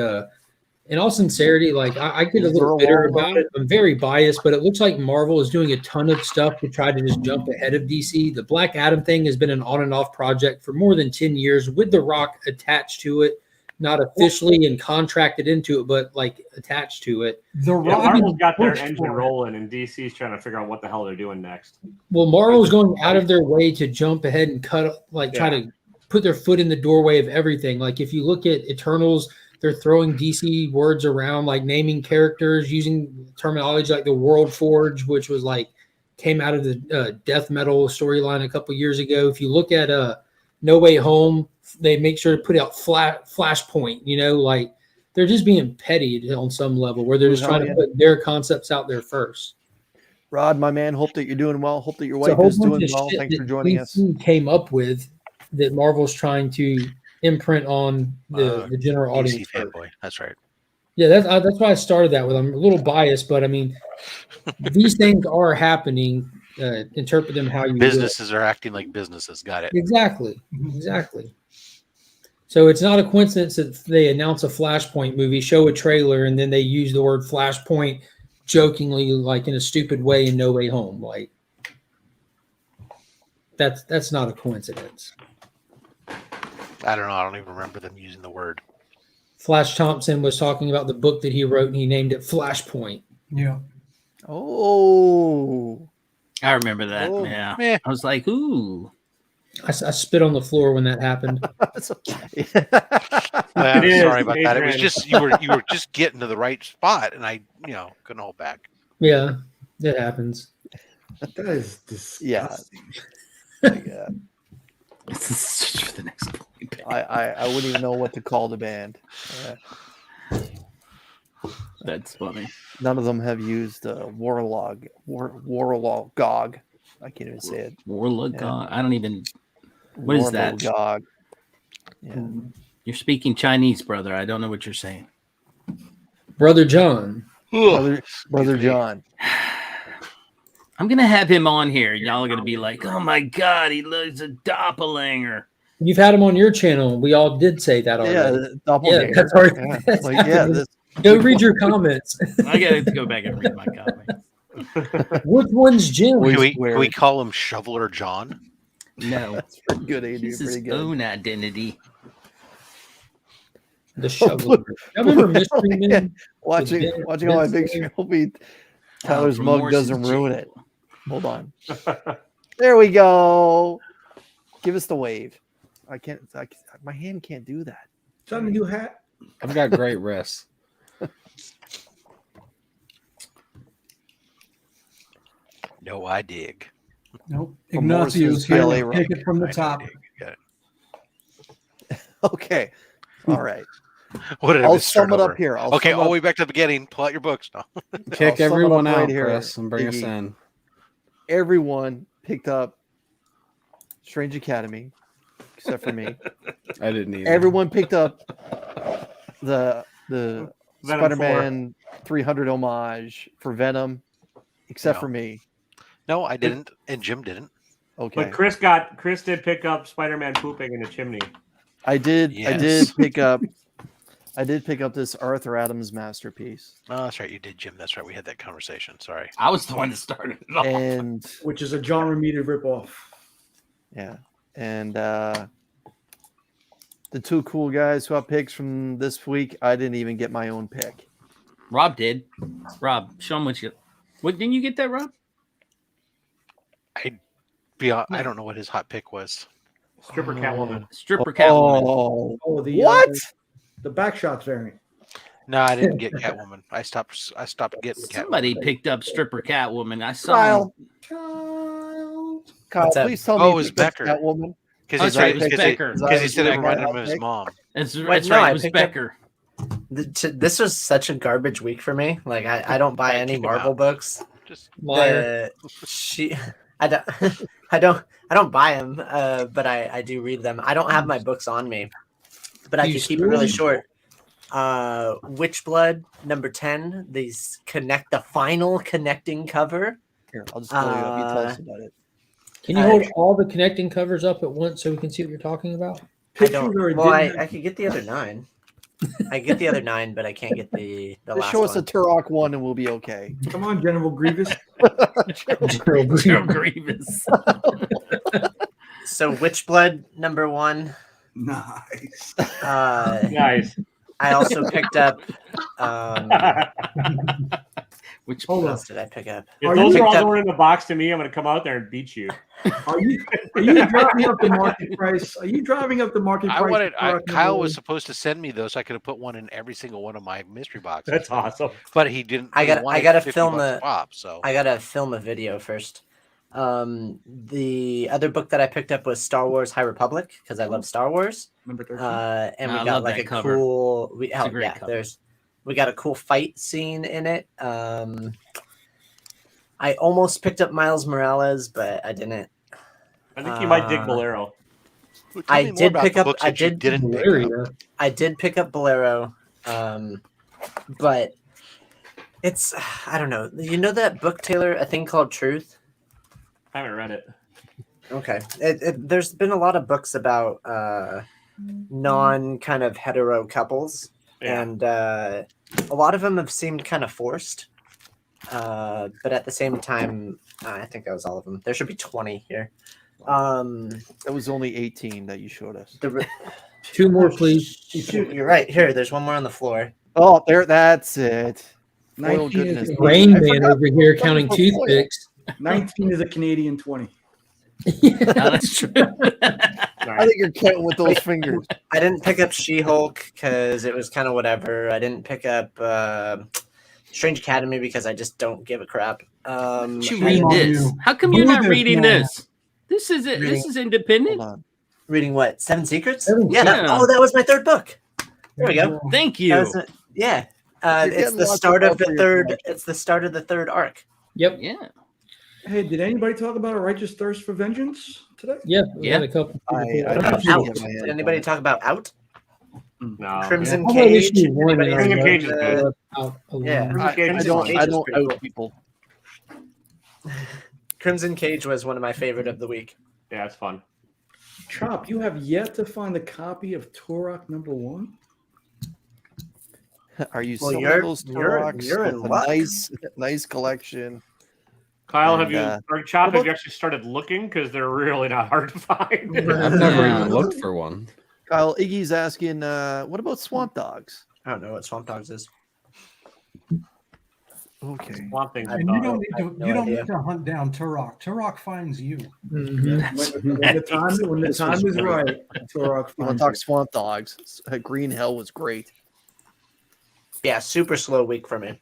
in all sincerity, like I get a Is there little a bitter wall, about it. I'm very biased, but it looks like Marvel is doing a ton of stuff to try to just jump ahead of DC. The Black Adam thing has been an on and off project for more than 10 years with The Rock attached to it, not officially and contracted into it, but like attached to it. The Yeah, Rock Marvel's got their pushed engine for it. rolling, and DC's trying to figure out what the hell they're doing next. Well, Marvel's going out of their way to jump ahead and try to put their foot in the doorway of everything. Like if you look at Eternals, they're throwing DC words around, like naming characters, using terminology like the World Forge, which was like came out of the death metal storyline a couple years ago. If you look at No Way Home, they make sure to put out Flashpoint. You know, like they're just being petty on some level, where they're just trying to put their concepts out there first. Rod, my man, hope that you're doing well. Hope that your It's a wife whole is bunch doing of well. shit Thanks for that joining us. DC came up with that Marvel's trying to imprint on the general audience. DC fanboy. That's right. Yeah, that's why I started that with. I'm a little biased, but I mean, these things are happening. Interpret them how you will. Businesses are acting like businesses. Got it. Exactly. So it's not a coincidence that they announce a Flashpoint movie, show a trailer, and then they use the word Flashpoint jokingly, like in a stupid way in No Way Home. Like that's not a coincidence. I don't know. I don't even remember them using the word. Flash Thompson was talking about the book that he wrote, and he named it Flashpoint. Yeah. Oh, I remember that. Oh, Yeah. meh. I was like, ooh. I spit on the floor when that happened. I'm It is, sorry about that. It was Adrian. just you were just getting to the right spot, and I couldn't hold back. Yeah, it happens. That is disgusting. yeah. Search for the next point. I wouldn't even know what to call the band. That's funny. None of them have used Warlog. Warlog. I can't even say it. Warlock. Yeah. I don't even. What is that? Warlog. Yeah. You're speaking Chinese, brother. I don't know what you're saying. Brother John. Brother John. I'm gonna have him on here. Y'all are gonna be like, "Oh my god, he looks a doppelganger." You've had him on your channel. We all did say that already. Yeah, doppelganger. that's already. Yeah. That's Like, yeah, happening. this, Go read your comments. I gotta go back and read my comments. Which one's Jim? Can we call him Shoveler John? No, that's pretty good, Adrian. he's his Pretty good. own identity. The shoveler. I remember Mystery Men. Watching on my big screen. Hopefully Tyler's from mug Morrison's doesn't ruin it. Hold on. There we go. Give us the wave. I can't. My hand can't do that. John, a new hat. I've got great wrists. No, I dig. Nope. From Ignacio's Morrison's here. PLA Take it from the I top. dig. Got it. Okay. All right. What did I I'll miss? Start sum it over? up here. Okay, sum all up- the way back to the beginning. Pull out your books. No. Kick sum it everyone up out, right here, Chris, and bring us Iggy. in. Everyone picked up Strange Academy, except for me. I didn't either. Everyone picked up the Venom Spider-Man 300 homage for Venom, except No. for me. No, I didn't, and Jim didn't. Okay, But Chris did pick up Spider-Man pooping in a chimney. I did Yes. pick up this Arthur Adams masterpiece, Oh, that's right. You did, Jim. That's right. We had that conversation. Sorry. I was the one that started it all. and Which is a John Romita ripoff. yeah, and the two cool guys who have picks from this week. I didn't even get my own pick. Rob did. Rob, show him what you. What didn't you get that, Rob? I don't know what his hot pick was. Stripper Catwoman. Stripper Catwoman. Oh, Oh, the what? The backshots variant. No, I didn't get Catwoman. I stopped getting Somebody Catwoman. picked up Stripper Catwoman. I saw. Kyle, What's that? please tell me Oh, it you was picked up Becker. that woman. Because That's right, it was Becker. he said it Becker. reminded him of his mom. That's Wait, right. no, I It was picked up- Becker. This was such a garbage week for me. Like I don't buy Right, any kick him Marvel out. books. Just Liar. I don't buy them, but I do read them. I don't have my books on me, but I You can keep it really steal short. Witchblood #10. The final connecting cover. Here, I'll just pull you up. You tell us about it. Can you hold all the connecting covers up at once so we can see what you're talking about? I Pictures don't. or it Well, didn't I could get the other 9. I get the other 9, but I can't get the Just last show us a one. Turok one, and we'll be okay. Come on, General Grievous. Joe Grievous. So Witchblood #1. Nice. Nice. I also picked up. Which Hold What on. else did I pick up? If Are those you are all picked up- going in the box to me, I'm going to come out there and beat you. Are you driving up the market price? Are you driving up the market I price? wanted. for Turok Kyle #1? was supposed to send me those, so I could have put one in every single one of my mystery boxes. That's awesome. But he didn't. I he gotta wanted 50 film bucks a- pop. So I gotta film a video first. The other book that I picked up was Star Wars High Republic because I love Star Wars. Number 13. And we I got love like that a cover. cool. a great cover. We got a cool fight scene in it. I almost picked up Miles Morales, but I didn't. I think you might dig Bolero. Tell I me more did about pick the up- books I that you did- didn't pick Malaria. up. I did pick up Bolero, but it's I don't know. You know that book, Taylor? A Thing Called Truth. I haven't read it. Okay. There's been a lot of books about non kind of hetero couples, Yeah. and a lot of them have seemed kind of forced. But at the same time, I think that was all of them. There should be 20 here. That was only 18 that you showed us. The 2 more, please. Shoot, you're right. Here, there's one more on the floor. Oh, there. That's it. Oh 19 is goodness. Rain Man over here counting toothpicks. 19 is a Canadian 20. No, that's true. I think you're counting with those fingers. I didn't pick up She-Hulk because it was kind of whatever. I didn't pick up Strange Academy because I just don't give a crap. You Shame read on this. you. How come you're Read not this reading now. this? This is it. This Reading- is independent. Hold on. Reading what? 7 Secrets? Seven Yeah. Secrets. That was my 3rd book. There we go. Thank That you. was it. Yeah. You're It's getting the lots of start of love the for your 3rd. collection. It's the start of the 3rd arc. Yep. Yeah. Hey, did anybody talk about a righteous thirst for vengeance today? Yeah. We Yeah. had a couple. I What about should Out? get my hands Did on anybody it. talk about Out? No. Crimson How about Cage? issue 1 Anybody and Crimson I Cage is left good. out alone? Yeah. I Crimson don't. Cage I is don't pretty out cool. people. Crimson Cage was one of my favorite of the week. Yeah, it's fun. Chop, you have yet to find a copy of Turok #1? Are you Well, selling you're- those you're- Turoks you're in with a luck. nice collection? Kyle, And, have you or Chop? Have you actually started looking? Because they're really not hard to find. I've never Yeah. even looked for one. Kyle Iggy's asking, what about Swamp Dogs? I don't know what Swamp Dogs is. Okay. Swamp Thing's And you dog. don't need I have to. no You don't idea. need to hunt down Turok. Turok finds you. Mhm. When the time is right, Turok You want finds to talk it. Swamp Dogs? Green Hell was great. Yeah, super slow week for me.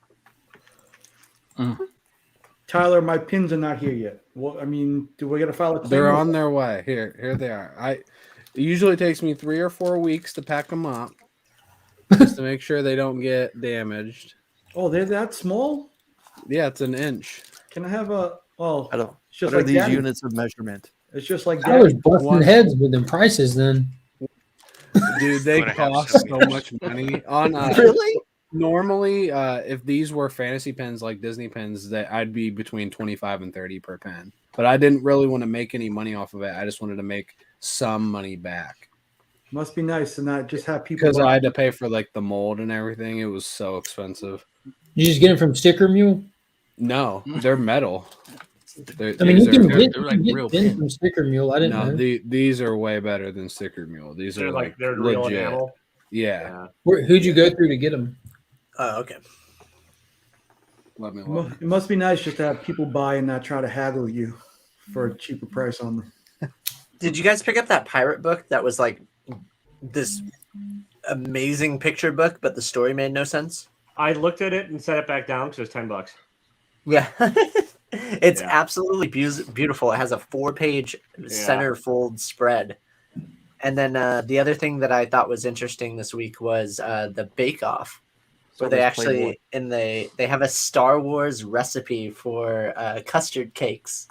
Tyler, my pins are not here yet. Well, I mean, do we got to file a claim? They're on their way. Here they are. It usually takes me 3 or 4 weeks to pack them up, just to make sure they don't get damaged. Oh, they're that small? Yeah, it's an inch. Can I have a? Oh, I don't. it's just What are like these Daddy. units of measurement? It's just like I was Daddy. busting One- heads with them prices then. Dude, they Gonna have cost some so much money. On Really? normally, if these were fantasy pens like Disney pens, that I'd be between 25 and 30 per pen. But I didn't really want to make any money off of it. I just wanted to make some money back Must be nice to not just have people. because I had to pay for like the mold and everything. It was so expensive. You just get them from Sticker Mule. No, they're metal. I mean, you can they're get, like you real can get pins. from Sticker Mule. I didn't No, know. these are way better than Sticker Mule. These They're are like they're real legit. enamel. Yeah, Who'd you go through to get them? Oh, okay. let me look. It must be nice just to have people buy and not try to haggle you for a cheaper price on them. Did you guys pick up that pirate book that was like this amazing picture book, but the story made no sense? I looked at it and set it back down because it's $10. Yeah. It's Yeah. absolutely beautiful. It has a 4-page centerfold spread. And then the other thing that I thought was interesting this week was the Bake Off, where they does actually they have a Star Wars recipe for custard cakes,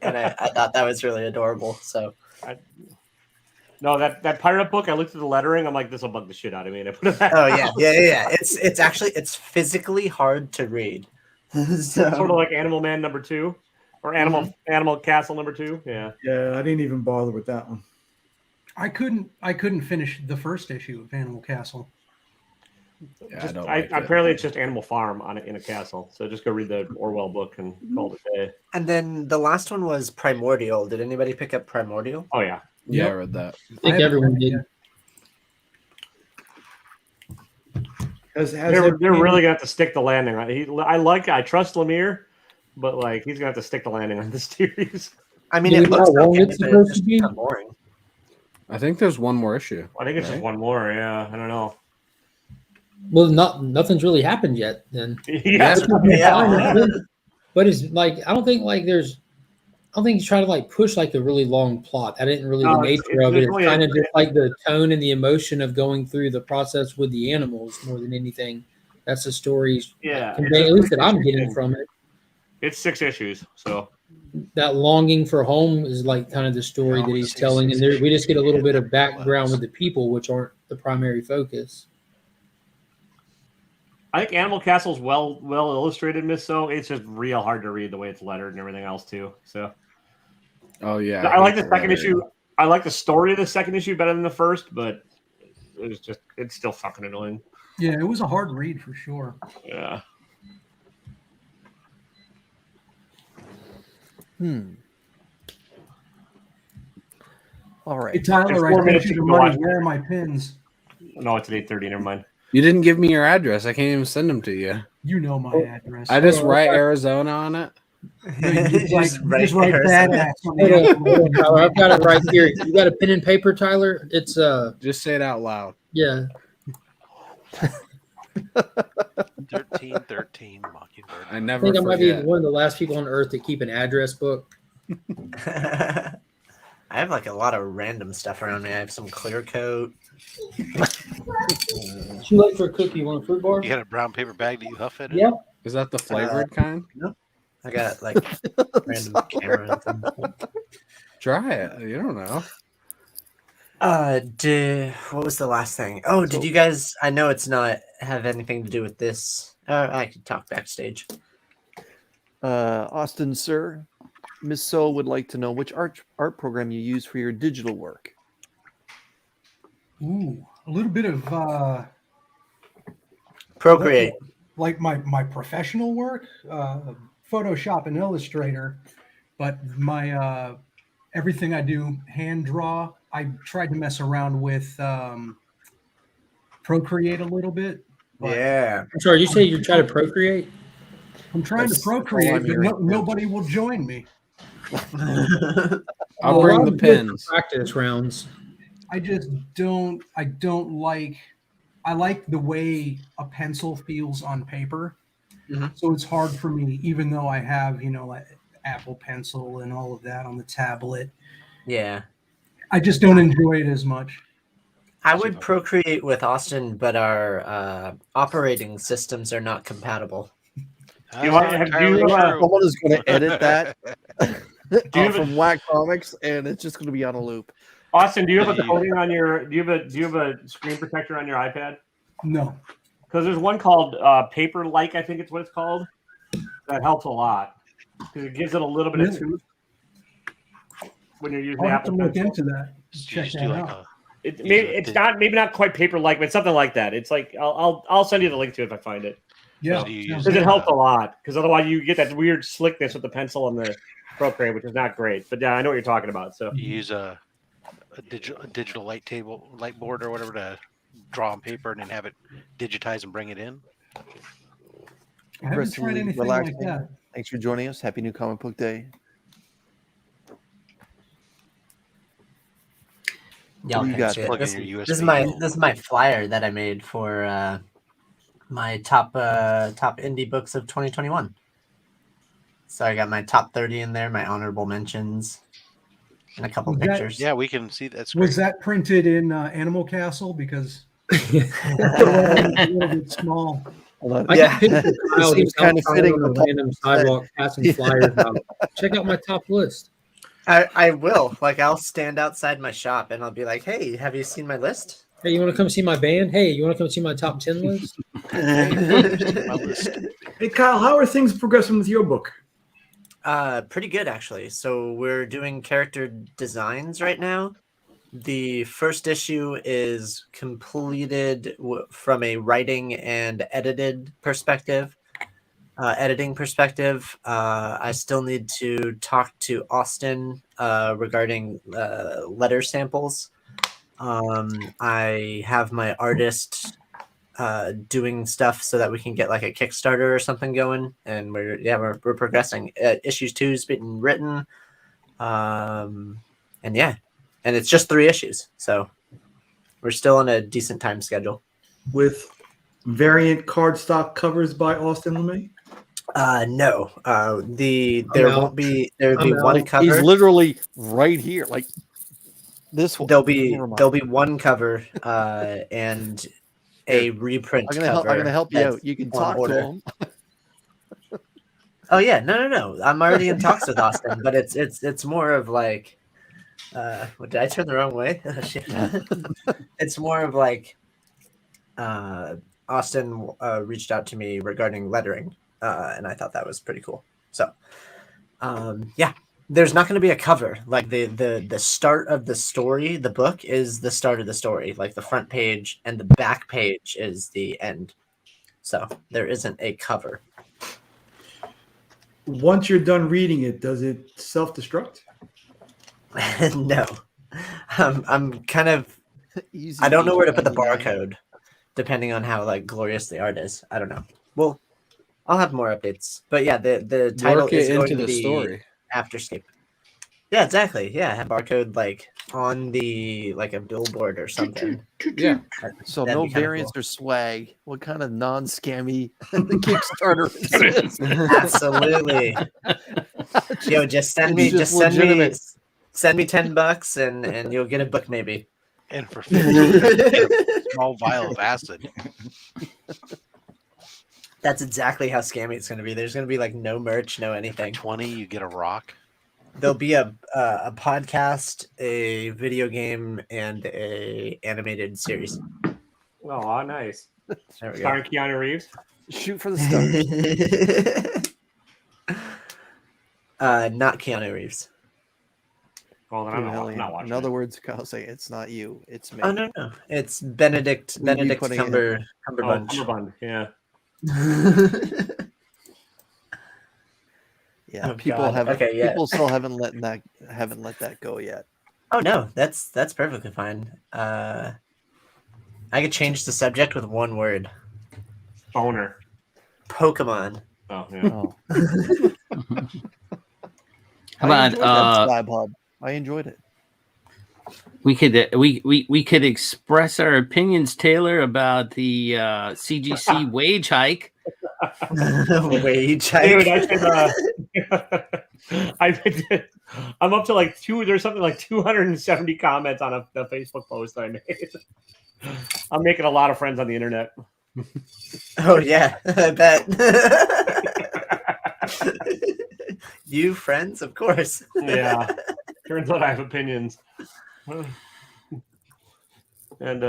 and I thought that was really adorable. So No, that pirate book. I looked at the lettering. I'm like, this will bug the shit out of me. And I put it back. oh yeah. It's actually physically hard to read. Sort of like Animal Man #2 or Animal Castle #2. Yeah. Yeah, I didn't even bother with that one. I couldn't finish the first issue of Animal Castle. Yeah, Just, I don't I, like it. apparently it's just Animal Farm on it in a castle. So just go read the Orwell book and call it a day. And then the last one was Primordial. Did anybody pick up Primordial? Oh yeah. Yeah, I Yep. read that. I think haven't everyone read it did. yet. They're really gonna have to stick the landing. I trust Lemire, but like he's gonna have to stick the landing on this series. I mean, Do we it know looks how long okay, it's but supposed it's to be? kind of boring. I think there's one more issue. I think it's just Right? one more. Yeah, I don't know. Well, nothing's really happened yet. Then, Yeah. Yeah. but it's like I don't think he's trying to like push like a really long plot. I didn't really No, the it's- nature of it. it's It's really kind a- of just like the tone and the emotion of going through the process with the animals more than anything. That's the stories. Yeah, Convey, at least that I'm getting from it. It's 6 issues, so That longing for home is like kind of the story that he's telling, and there, we just get a little bit of background with the people, which aren't the primary focus. I think Animal Castle's well illustrated, Miss. So it's just real hard to read the way it's lettered and everything else too. So Oh yeah. I like hate the second lettering. issue. I like the story of the second issue better than the first, but it's still fucking annoying. Yeah, it was a hard read for sure. Yeah. All Hey, right. Tyler, There's I 4 sent minutes you to the go money. watch. Where are my pins? No, it's at 8:30. Never mind. You didn't give me your address. I can't even send them to you. You know my address. I just write Arizona on it. No, you just write, Just you just write write Arizona. badass on Hold the on, hold on, Tyler. I've got it right here. You got a pen and paper, Tyler? It's Just say it out loud. yeah. 1313 Mockingbird. I I never think I might be forget. one of the last people on earth to keep an address book. I have like a lot of random stuff around me. I have some clear coat. Too late for a cookie. You want a fruit bar? You got a brown paper bag that you huff in? Yeah. Is that the flavored kind? I got like random camera. Try it. You don't know. What was the last thing? Oh, did you guys? I know it's not have anything to do with this. I could talk backstage. Austin, sir, Miss So would like to know which art program you use for your digital work. Ooh, a little bit of Procreate. like my professional work, Photoshop and Illustrator, but my everything I do hand draw. I tried to mess around with Procreate a little bit. But Yeah. I'm sorry, you say you're trying to procreate? I'm trying That's to all procreate, I'm but hearing. nobody will join me. I'll Well, bring I'm the good for pins. practice rounds. I just don't. I don't like. I like the way a pencil feels on paper, Mhm. so it's hard for me, even though I have like Apple Pencil and all of that on the tablet. Yeah. I just don't enjoy it as much. I would procreate with Austin, but our operating systems are not compatible. You want- have you, Someone is going to edit that you have a- from Whack Comics, and it's just going to be on a loop. Austin, do you have a coating on your? Do you have a screen protector on your iPad? No, Because there's one called Paper Like, I think it's what it's called. That helps a lot because it gives it a little bit of Really? tooth when you're using I'll have to Apple look Pencil. into that. You Check just that do like out. It's maybe not quite paper like, but something like that. It's like I'll send you the link to it if I find it. Yeah, Do you sounds use Because it good. helps a lot. Because otherwise you get that weird slickness with the pencil and the Procreate, which is not great. But yeah, I know what you're talking about. So you use a digital light board or whatever to draw on paper and then have it digitize and bring it in. I haven't Kristen, tried anything relaxing. like that. Thanks for joining us. Happy New Comic Book Day. Y'all You can got see it. plug in This, your this is USB. my flyer that I made for my top indie books of 2021. So I got my top 30 in there, my honorable mentions, and a couple Was that- pictures. Yeah, we can see that's Was great. that printed in Animal Castle? Because it's a little bit small. Hold on. I Yeah. can picture Kyle seems just kind of outside fitting on a with Paul random said. sidewalk passing flyers out. Check out my top list. I will. Like, I'll stand outside my shop and I'll be like, hey, have you seen my list? Hey, you want to come see my band? Hey, you want to come see my top 10 list? My list. Hey, Kyle, how are things progressing with your book? Pretty good, actually. So we're doing character designs right now. The first issue is completed from a writing and editing perspective. I still need to talk to Austin regarding letter samples. I have my artist doing stuff so that we can get like a Kickstarter or something going, and we're progressing. Issues 2's been written, and it's just 3 issues, so we're still on a decent time schedule. With variant cardstock covers by Austin LeMay? No. There'll be one cover. He's literally right here, like this one. There'll be one cover and a reprint I'm cover. gonna help you that's out. You can on talk order. to him. Oh yeah, no. I'm already in talks with Austin, but it's more of like, what, did I turn the wrong way? Oh, shit. It's more of like, Austin reached out to me regarding lettering, and I thought that was pretty cool. So, there's not going to be a cover. Like the start of the story, the book is the start of the story. Like the front page and the back page is the end. So there isn't a cover. Once you're done reading it, does it self-destruct? No. I'm kind of. Easy I don't know where to put the 99. barcode, depending on how like glorious the art is. I don't know. Well, I'll have more updates. But yeah, the title Work is it going into to the be story. Afterscape. Yeah, exactly. Yeah, have barcode like on the like a billboard or something. Yeah. So That'd no be kinda variants cool. or swag. What kind of non-scammy the Kickstarter is this? Absolutely. Yo, just send me It's just legitimate. send me $10 and you'll get a book maybe. And for 50, a small vial of acid. That's exactly how scammy it's going to be. There's going to be like no merch, no anything. 20, you get a rock. There'll be a podcast, a video game, and a animated series. Oh, nice. There we go. Starring Keanu Reeves. Shoot for the stars. Not Keanu Reeves. Well, then I'm not watching. In other words, Kyle say it's not you, it's me. Oh no, it's Benedict We'd be putting it in. Cumberbatch. Cumberbund, yeah. Yeah, Oh, people God. haven't. Okay, yeah. People still haven't let that go yet. Oh no, that's perfectly fine. I could change the subject with one word. Boner. Pokemon. Oh, yeah. Oh. How about I enjoyed it. we could express our opinions, Taylor, about the CGC wage hike. Wage Dude, hike. I'm up to like there's something like 270 comments on a Facebook post that I made. I'm making a lot of friends on the internet. Oh yeah, I bet. You friends, of course. Yeah. Turns out I have opinions. And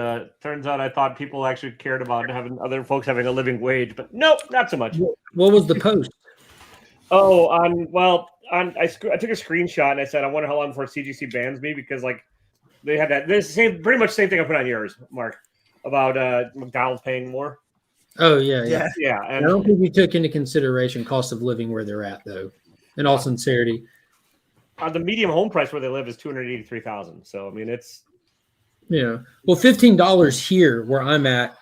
turns out I thought people actually cared about having other folks having a living wage, but nope, not so much. What was the post? Oh, I took a screenshot and I said I wonder how long before CGC bans me because like they had that pretty much same thing I put on yours, Mark, about McDonald's paying more. Oh yeah. Yeah. I And don't think we took into consideration cost of living where they're at, though. In all sincerity, the medium home price where they live is $283,000. So I mean, it's well, $15 here where I'm at,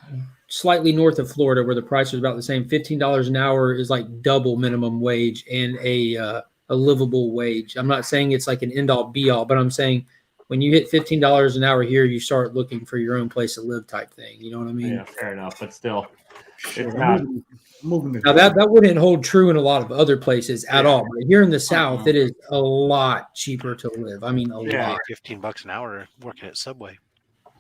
slightly north of Florida, where the price is about the same. $15 an hour is like double minimum wage and a livable wage. I'm not saying it's like an end all be all, but I'm saying when you hit $15 an hour here, you start looking for your own place to live type thing. You know what I mean? yeah, fair enough, but still, it's not. Moving the Now that wouldn't hold true in a lot of other places at all. But here in the South, it is a lot cheaper to live. I mean, a Yeah. lot. $15 an hour working at Subway.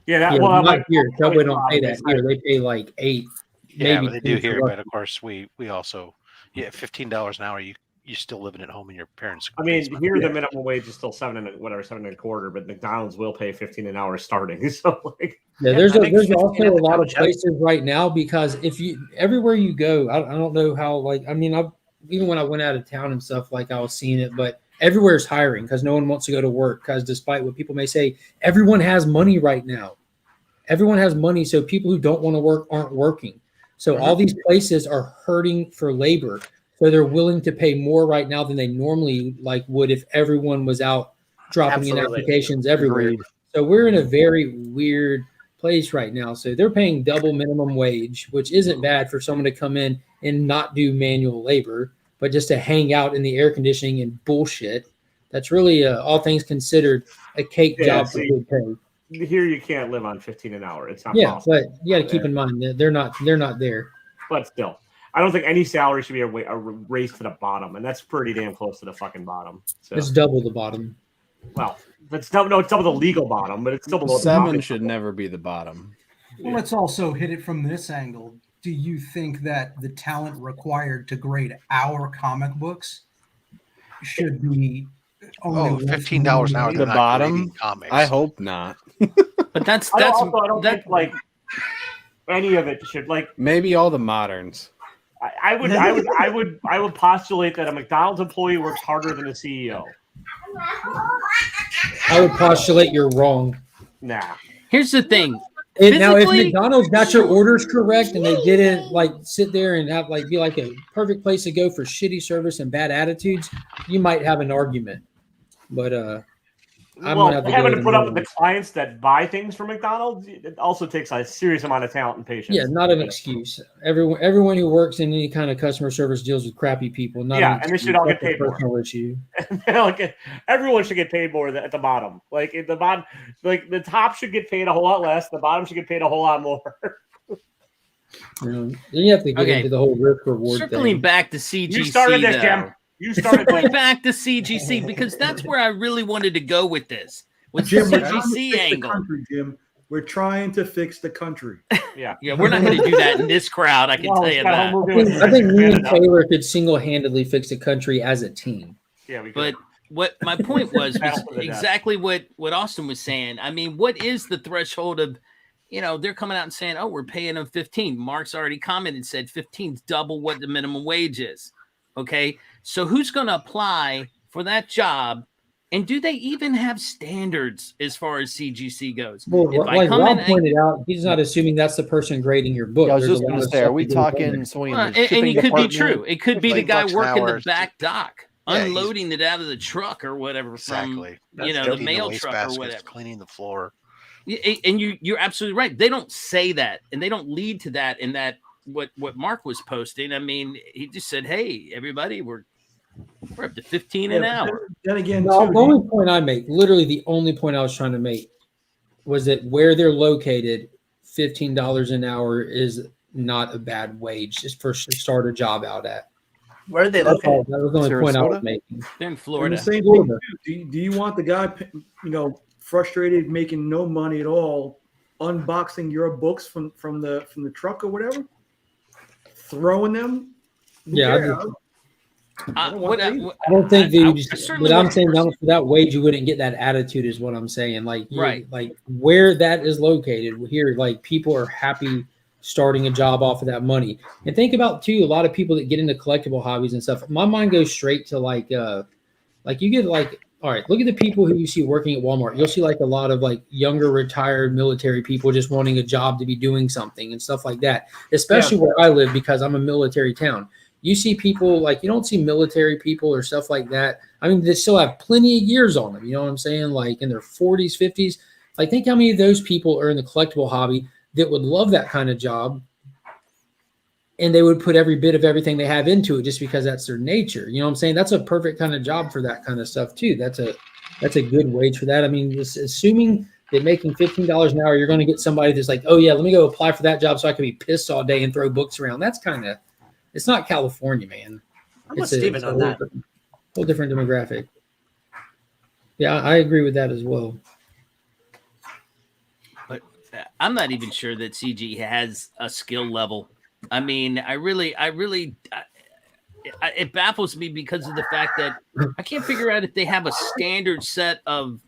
Yeah, Yeah, well, not here. Subway don't pay that here. They pay like $8. Yeah, maybe but they do 10 for here. lucky. But of course, we also $15 an hour. You're still living at home in your parents'. I mean, basement. here the minimum wage is still $7 and a quarter, but McDonald's will pay $15 an hour starting. So like, Yeah, Yeah, there's I think there's 15 also at a the lot of Coach places right now because if you everywhere you go, I don't know how even when I went out of town and stuff, like I was seeing it, but everywhere's hiring because no one wants to go to work. Because despite what people may say, everyone has money right now. Everyone has money, so people who don't want to work aren't working. So all these places are hurting for labor. So they're willing to pay more right now than they normally would if everyone was out dropping in Absolutely. applications everywhere. Agreed. So we're in a very weird place right now. So they're paying double minimum wage, which isn't bad for someone to come in and not do manual labor, but just to hang out in the air conditioning and bullshit. That's really, all things considered, a cake Yeah, job for see, good pay. Here you can't live on 15 an hour. It's not Yeah, possible. but you got to keep in mind that they're not there. But still, I don't think any salary should be a race to the bottom, and that's pretty damn close to the fucking bottom. So, It's double the bottom. well, it's double the legal bottom, but it's still below the 7 bottom. should never be the bottom. Well, let's also hit it from this angle. Do you think that the talent required to grade our comic books should be only $15 an hour. The They're not bottom? grading comics. I hope not. But that's I don't think like any of it should Maybe all the moderns. I would postulate that a McDonald's employee works harder than a CEO. I would postulate you're wrong. Nah. Here's the thing. And now, if Physically- McDonald's got your orders correct and they didn't sit there and have be like a perfect place to go for shitty service and bad attitudes, you might have an argument. But having to put up with the clients that buy things from McDonald's, it also takes a serious amount of talent and patience. Yeah, not an excuse. Everyone who works in any kind of customer service deals with crappy people. Not an and they should excuse. all get That's a paid more. personal issue. Everyone should get paid more at the bottom. At the bottom, the top should get paid a whole lot less. The bottom should get paid a whole lot more. Then you have to get into the whole risk reward Circling thing. back to CGC, You started this, though. Jim. You started Circling this. back to CGC because that's where I really wanted to go with this. With Jim, the we're trying to CGC fix the angle. country, Jim. We're trying to fix the country. Yeah, we're not going to do that in this crowd. I can tell you that. I think me and Taylor could single-handedly fix the country as a team. Yeah, we could. But what my point was Battle for the death. exactly what Austin was saying. I mean, what is the threshold of, they're coming out and saying, oh, we're paying them 15. Mark's already commented, said 15's double what the minimum wage is. Okay. So who's going to apply for that job? And do they even have standards as far as CGC goes? Well, If I like come Rob in- pointed out, he's not assuming that's the person grading your book. Yeah, I was There's just a lot going to of say, are stuff we that goes on talking there. someone in Well, the and shipping it could be department? true. It could be the $15 guy an working hour. the back dock, Yeah, he's- unloading it out of the truck or whatever Exactly. from the Emptying mail waste truck or baskets, whatever. cleaning the floor. And you're absolutely right. They don't say that, and they don't lead to that. In that, what Mark was posting. I mean, he just said, "Hey, everybody, we're up to 15 an hour." Then again, No, too, the only point I make, literally the only point I was trying to make, was that where they're located, $15 an hour is not a bad wage just for to start a job out at. Where are they That's all, located? that was the only point I was Sarasota? making. They're in and Florida. the same thing. Too. Do you want the guy, frustrated, making no money at all, unboxing your books from the truck or whatever, throwing them? Yeah, I Yeah, do. I don't want that either. I don't think I that certainly what I'm wouldn't saying, pursue- for that wage, you wouldn't get that attitude is what I'm saying. Right. Like where that is located here, people are happy starting a job off of that money. And think about too, a lot of people that get into collectible hobbies and stuff. My mind goes straight to you get all right, look at the people who you see working at Walmart. You'll see a lot of younger retired military people just wanting a job to be doing something and stuff like that, especially where I live because I'm a military town. You see people you don't see military people or stuff like that. I mean, they still have plenty of years on them. You know what I'm saying? In their 40s, 50s. Think how many of those people are in the collectible hobby that would love that kind of job, and they would put every bit of everything they have into it just because that's their nature. You know what I'm saying? That's a perfect kind of job for that kind of stuff too. That's a good wage for that. I mean, assuming that making $15 an hour, you're going to get somebody that's oh yeah, let me go apply for that job so I can be pissed all day and throw books around. That's it's not California, man. I'm with Steven on that. Whole different demographic. Yeah, I agree with that as well. But I'm not even sure that CG has a skill level. I mean, it baffles me because of the fact that I can't figure out if they have a standard set of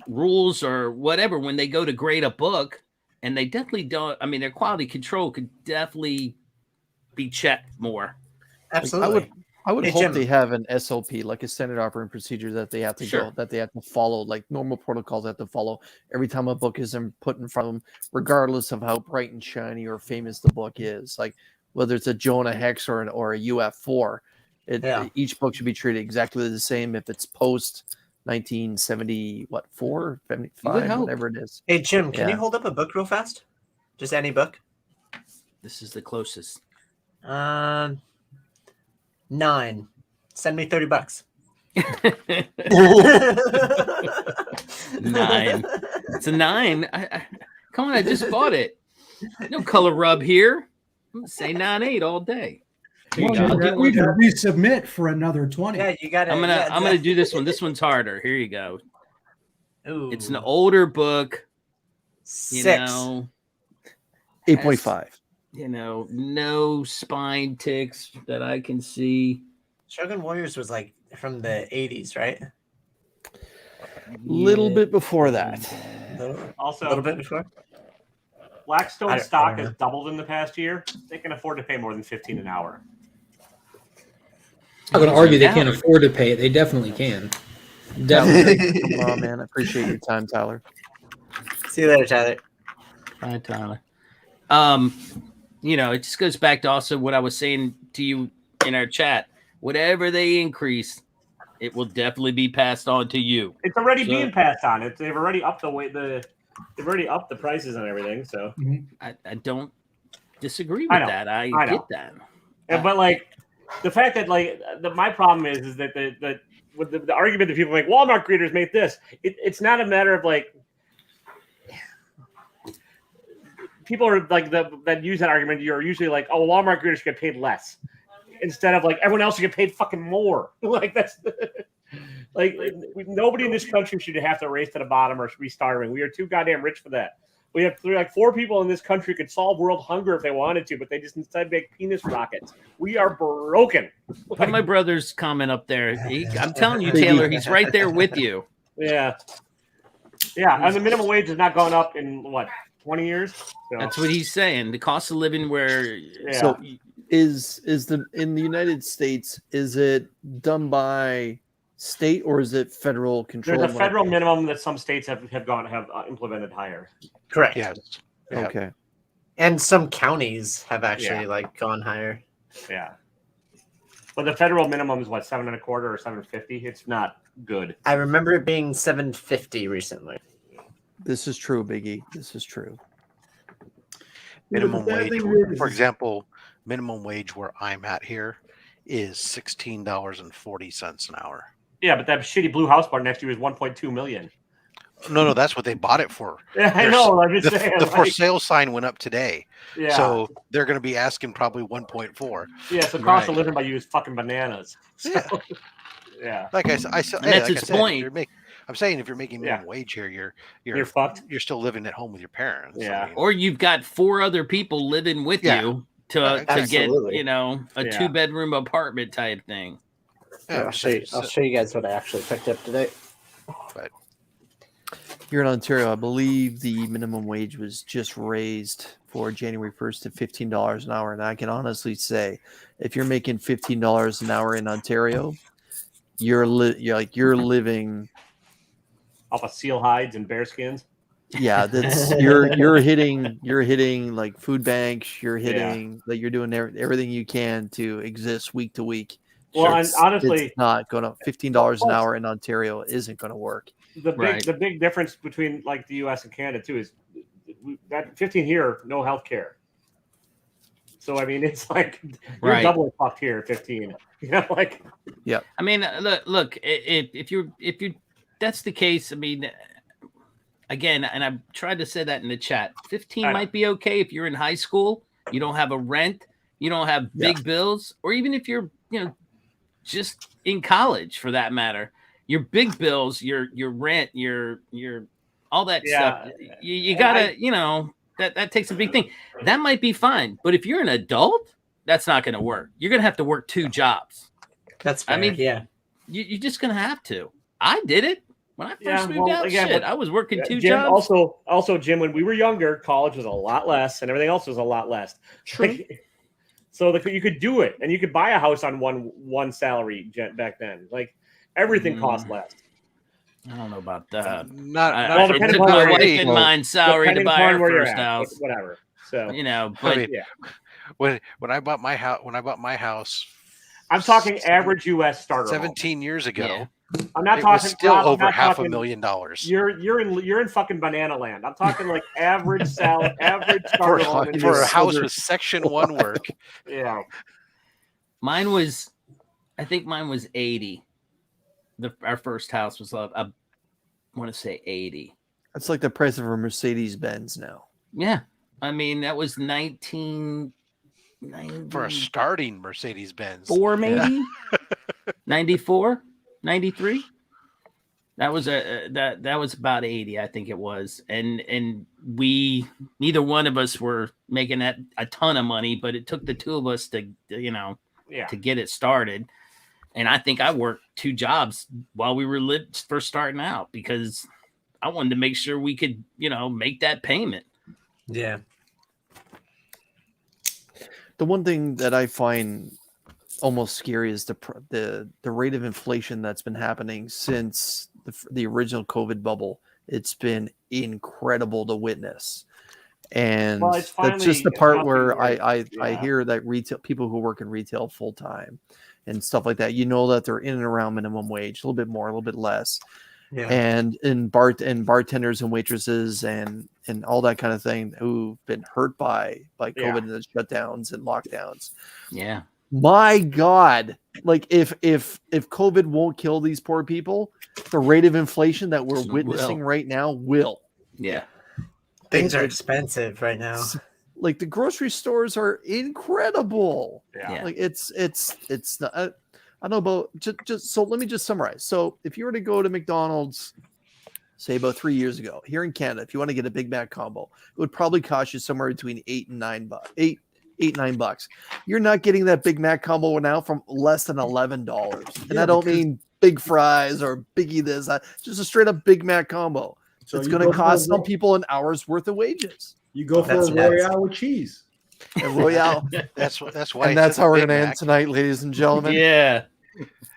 rules or whatever when they go to grade a book, and they definitely don't. I mean, their quality control could definitely be checked more. Absolutely. I I would Hey, hope Jim. they have an SOP, like a standard operating procedure that they have to Sure. go, that they have to follow, like normal protocols they have to follow every time a book is put in front of them, regardless of how bright and shiny or famous the book is. Like whether it's a Jonah Hex or a UF4, each book should be treated exactly the same if it's post 1970, what, 75, hope. whatever it is. Hey, Jim, can you Yeah. hold up a book real fast? Just any book. This is the closest. 9. Send me $30. 9. It's a 9. Come on, I just bought it. No color rub here. I'm gonna say 9.8 all day. Here you Well, go. I'll do we one. can resubmit for another 20. Yeah, you got it. I'm gonna do this one. This one's harder. Here you go. Ooh. It's an older book. You 6. know, 8.5. no spine ticks that I can see. Shogun Warriors was like from the 80s, right? Little bit before that. Also, a little bit before. I Blackstone don't stock know. has doubled in the past year. They can afford to pay more than 15 an hour. I'm going to argue they can't afford to pay it. They definitely can. Definitely. Come on, man. I appreciate your time, Tyler. See you later, Tyler. Hi, Tyler. It just goes back to also what I was saying to you in our chat. Whatever they increase, it will definitely be passed on to you. It's already being passed on. They've already upped they've already upped the prices and everything. So I don't disagree with that. I get that. But like the fact that my problem is that with the argument that people make Walmart greeters make this. It's not a matter of like people are like that use that argument. You're usually like, oh, Walmart greeters get paid less instead of like everyone else should get paid fucking more. Like that's like nobody in this country should have to race to the bottom or be starving. We are too goddamn rich for that. We have 4 people in this country could solve world hunger if they wanted to, but they just instead make penis rockets. We are broken. Put my brother's comment up there. I'm telling you, Taylor, he's right there with you. Yeah. And the minimum wage has not gone up in what 20 years. So. That's what he's saying. The cost of living where So is in the United States, is it done by state or is it federal control? There's a federal minimum that some states have implemented higher. Correct. Yes. Yeah. Okay. And some counties have actually gone higher. Yeah. But the federal minimum is what, $7.25 or $7.50? It's not good. I remember it being $7.50 recently. This is true, Biggie. This is true. Minimum wage, for example, minimum wage where I'm at here is $16.40 an hour. Yeah, but that shitty blue house bar next to you is $1.2 million. No, that's what they bought it for. Yeah, I know. I'm just saying, the for sale sign went up today. Yeah. So they're going to be asking probably 1.4. Yeah, so cost of living by you is fucking bananas. So, yeah. Like I said, that's his point. I'm saying if you're making minimum wage here, you're fucked. You're still living at home with your parents. Yeah. I mean, or you've got 4 other people living with you to get, a 2-bedroom apartment type thing. Yeah, I'll show you guys what I actually picked up today. But here in Ontario, I believe the minimum wage was just raised for January 1st to $15 an hour. And I can honestly say, if you're making $15 an hour in Ontario, you're living off of seal hides and bear skins. Yeah, that's you're hitting like food banks. You're hitting like you're doing everything you can to exist week to week. Well, and honestly, it's not going to $15 an hour in Ontario isn't going to work. The big difference between like the U.S. and Canada too is that 15 here, no health care. So I mean, it's like you're double fucked here, 15. You know, like yeah. I mean, look, if you that's the case. I mean, again, and I've tried to say that in the chat. 15 might be okay if you're in high school, you don't have a rent, you don't have big bills, or even if you're just in college for that matter. Your big bills, your rent, your all that stuff. You gotta, that takes a big thing. That might be fine, but if you're an adult, that's not going to work. You're going to have to work 2 jobs. That's fair. I mean, you're just going to have to. I did it when I first moved out. Shit, I was working 2 Jim, jobs. Also, Jim, when we were younger, college was a lot less, and everything else was a lot less. True. So you could do it, and you could buy a house on one salary back then. Like everything cost less. I don't know about that. Not It depending took on my where wife you're and mine salary to buy our where you're first at, house. whatever. So But I mean, when I bought my house, I'm talking average U.S. starter home. 17 years ago. Yeah. I'm not It talking was still Rob, I'm over not half talking- $1,000,000. You're in fucking banana land. I'm talking like average average for, starter home in for a US. house with Section 1 work. Yeah. mine was, I think mine was 80. Our first house was, I want to say 80. That's like the price of a Mercedes Benz now. Yeah. I mean, that was 1990. For a starting Mercedes Benz. 4 maybe 94 93. That was that was about 80, I think it was. And we, neither one of us were making that a ton of money, but it took the two of us to to get it started. And I think I worked 2 jobs while we were first starting out, because I wanted to make sure we could make that payment. Yeah. The one thing that I find almost scary is the rate of inflation that's been happening since the original COVID bubble. It's been incredible to witness, and it's that's just the part where I yeah. hear that people who work in retail full time and stuff like that, that they're in and around minimum wage, a little bit more, a little bit less. Yeah. And bartenders and waitresses and all that kind of thing who've been hurt by COVID and the shutdowns and lockdowns. Yeah. My God, like if COVID won't kill these poor people, the rate of inflation that we're witnessing right now will. Yeah. Things are expensive right now. Like the grocery stores are incredible. Yeah. Like it's not. I don't know about just so let me just summarize. So if you were to go to McDonald's, say about 3 years ago, here in Canada, if you want to get a Big Mac combo, it would probably cost you somewhere between $8 and $9. You're not getting that Big Mac combo now from less than $11. And I don't mean big fries or biggie this, just a straight up Big Mac combo. So it's you going to go cost for- some people an hour's worth of wages. You go for a Royale with cheese. And Royale. That's why. And that's how we're going to end tonight, ladies and gentlemen. Yeah.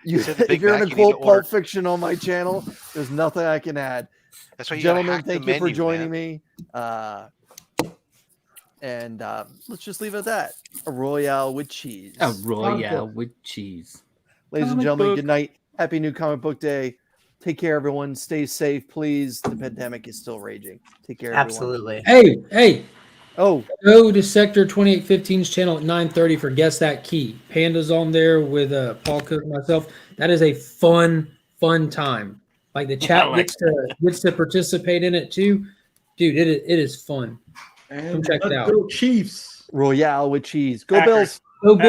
If you're going to quote Pulp Fiction on my channel, there's nothing I can add. That's why you Gentlemen, thank you for joining me. And let's just leave it at that. A Royale with cheese. A Royale with cheese. Ladies and Comic gentlemen, book. good night. Happy New Comic Book Day. Take care, everyone. Stay safe, please. The pandemic is still raging. Take care, everyone. Absolutely. Hey. Oh, go to Sector 2815's channel at 9:30 for Guess That Key. Panda's on there with Paul Cook and myself. That is a fun time. Like the chat gets to participate in it too. Dude, it is fun. And Come check it let's out. go Chiefs. Royale with cheese. Go Packers. Bills. Go Bills.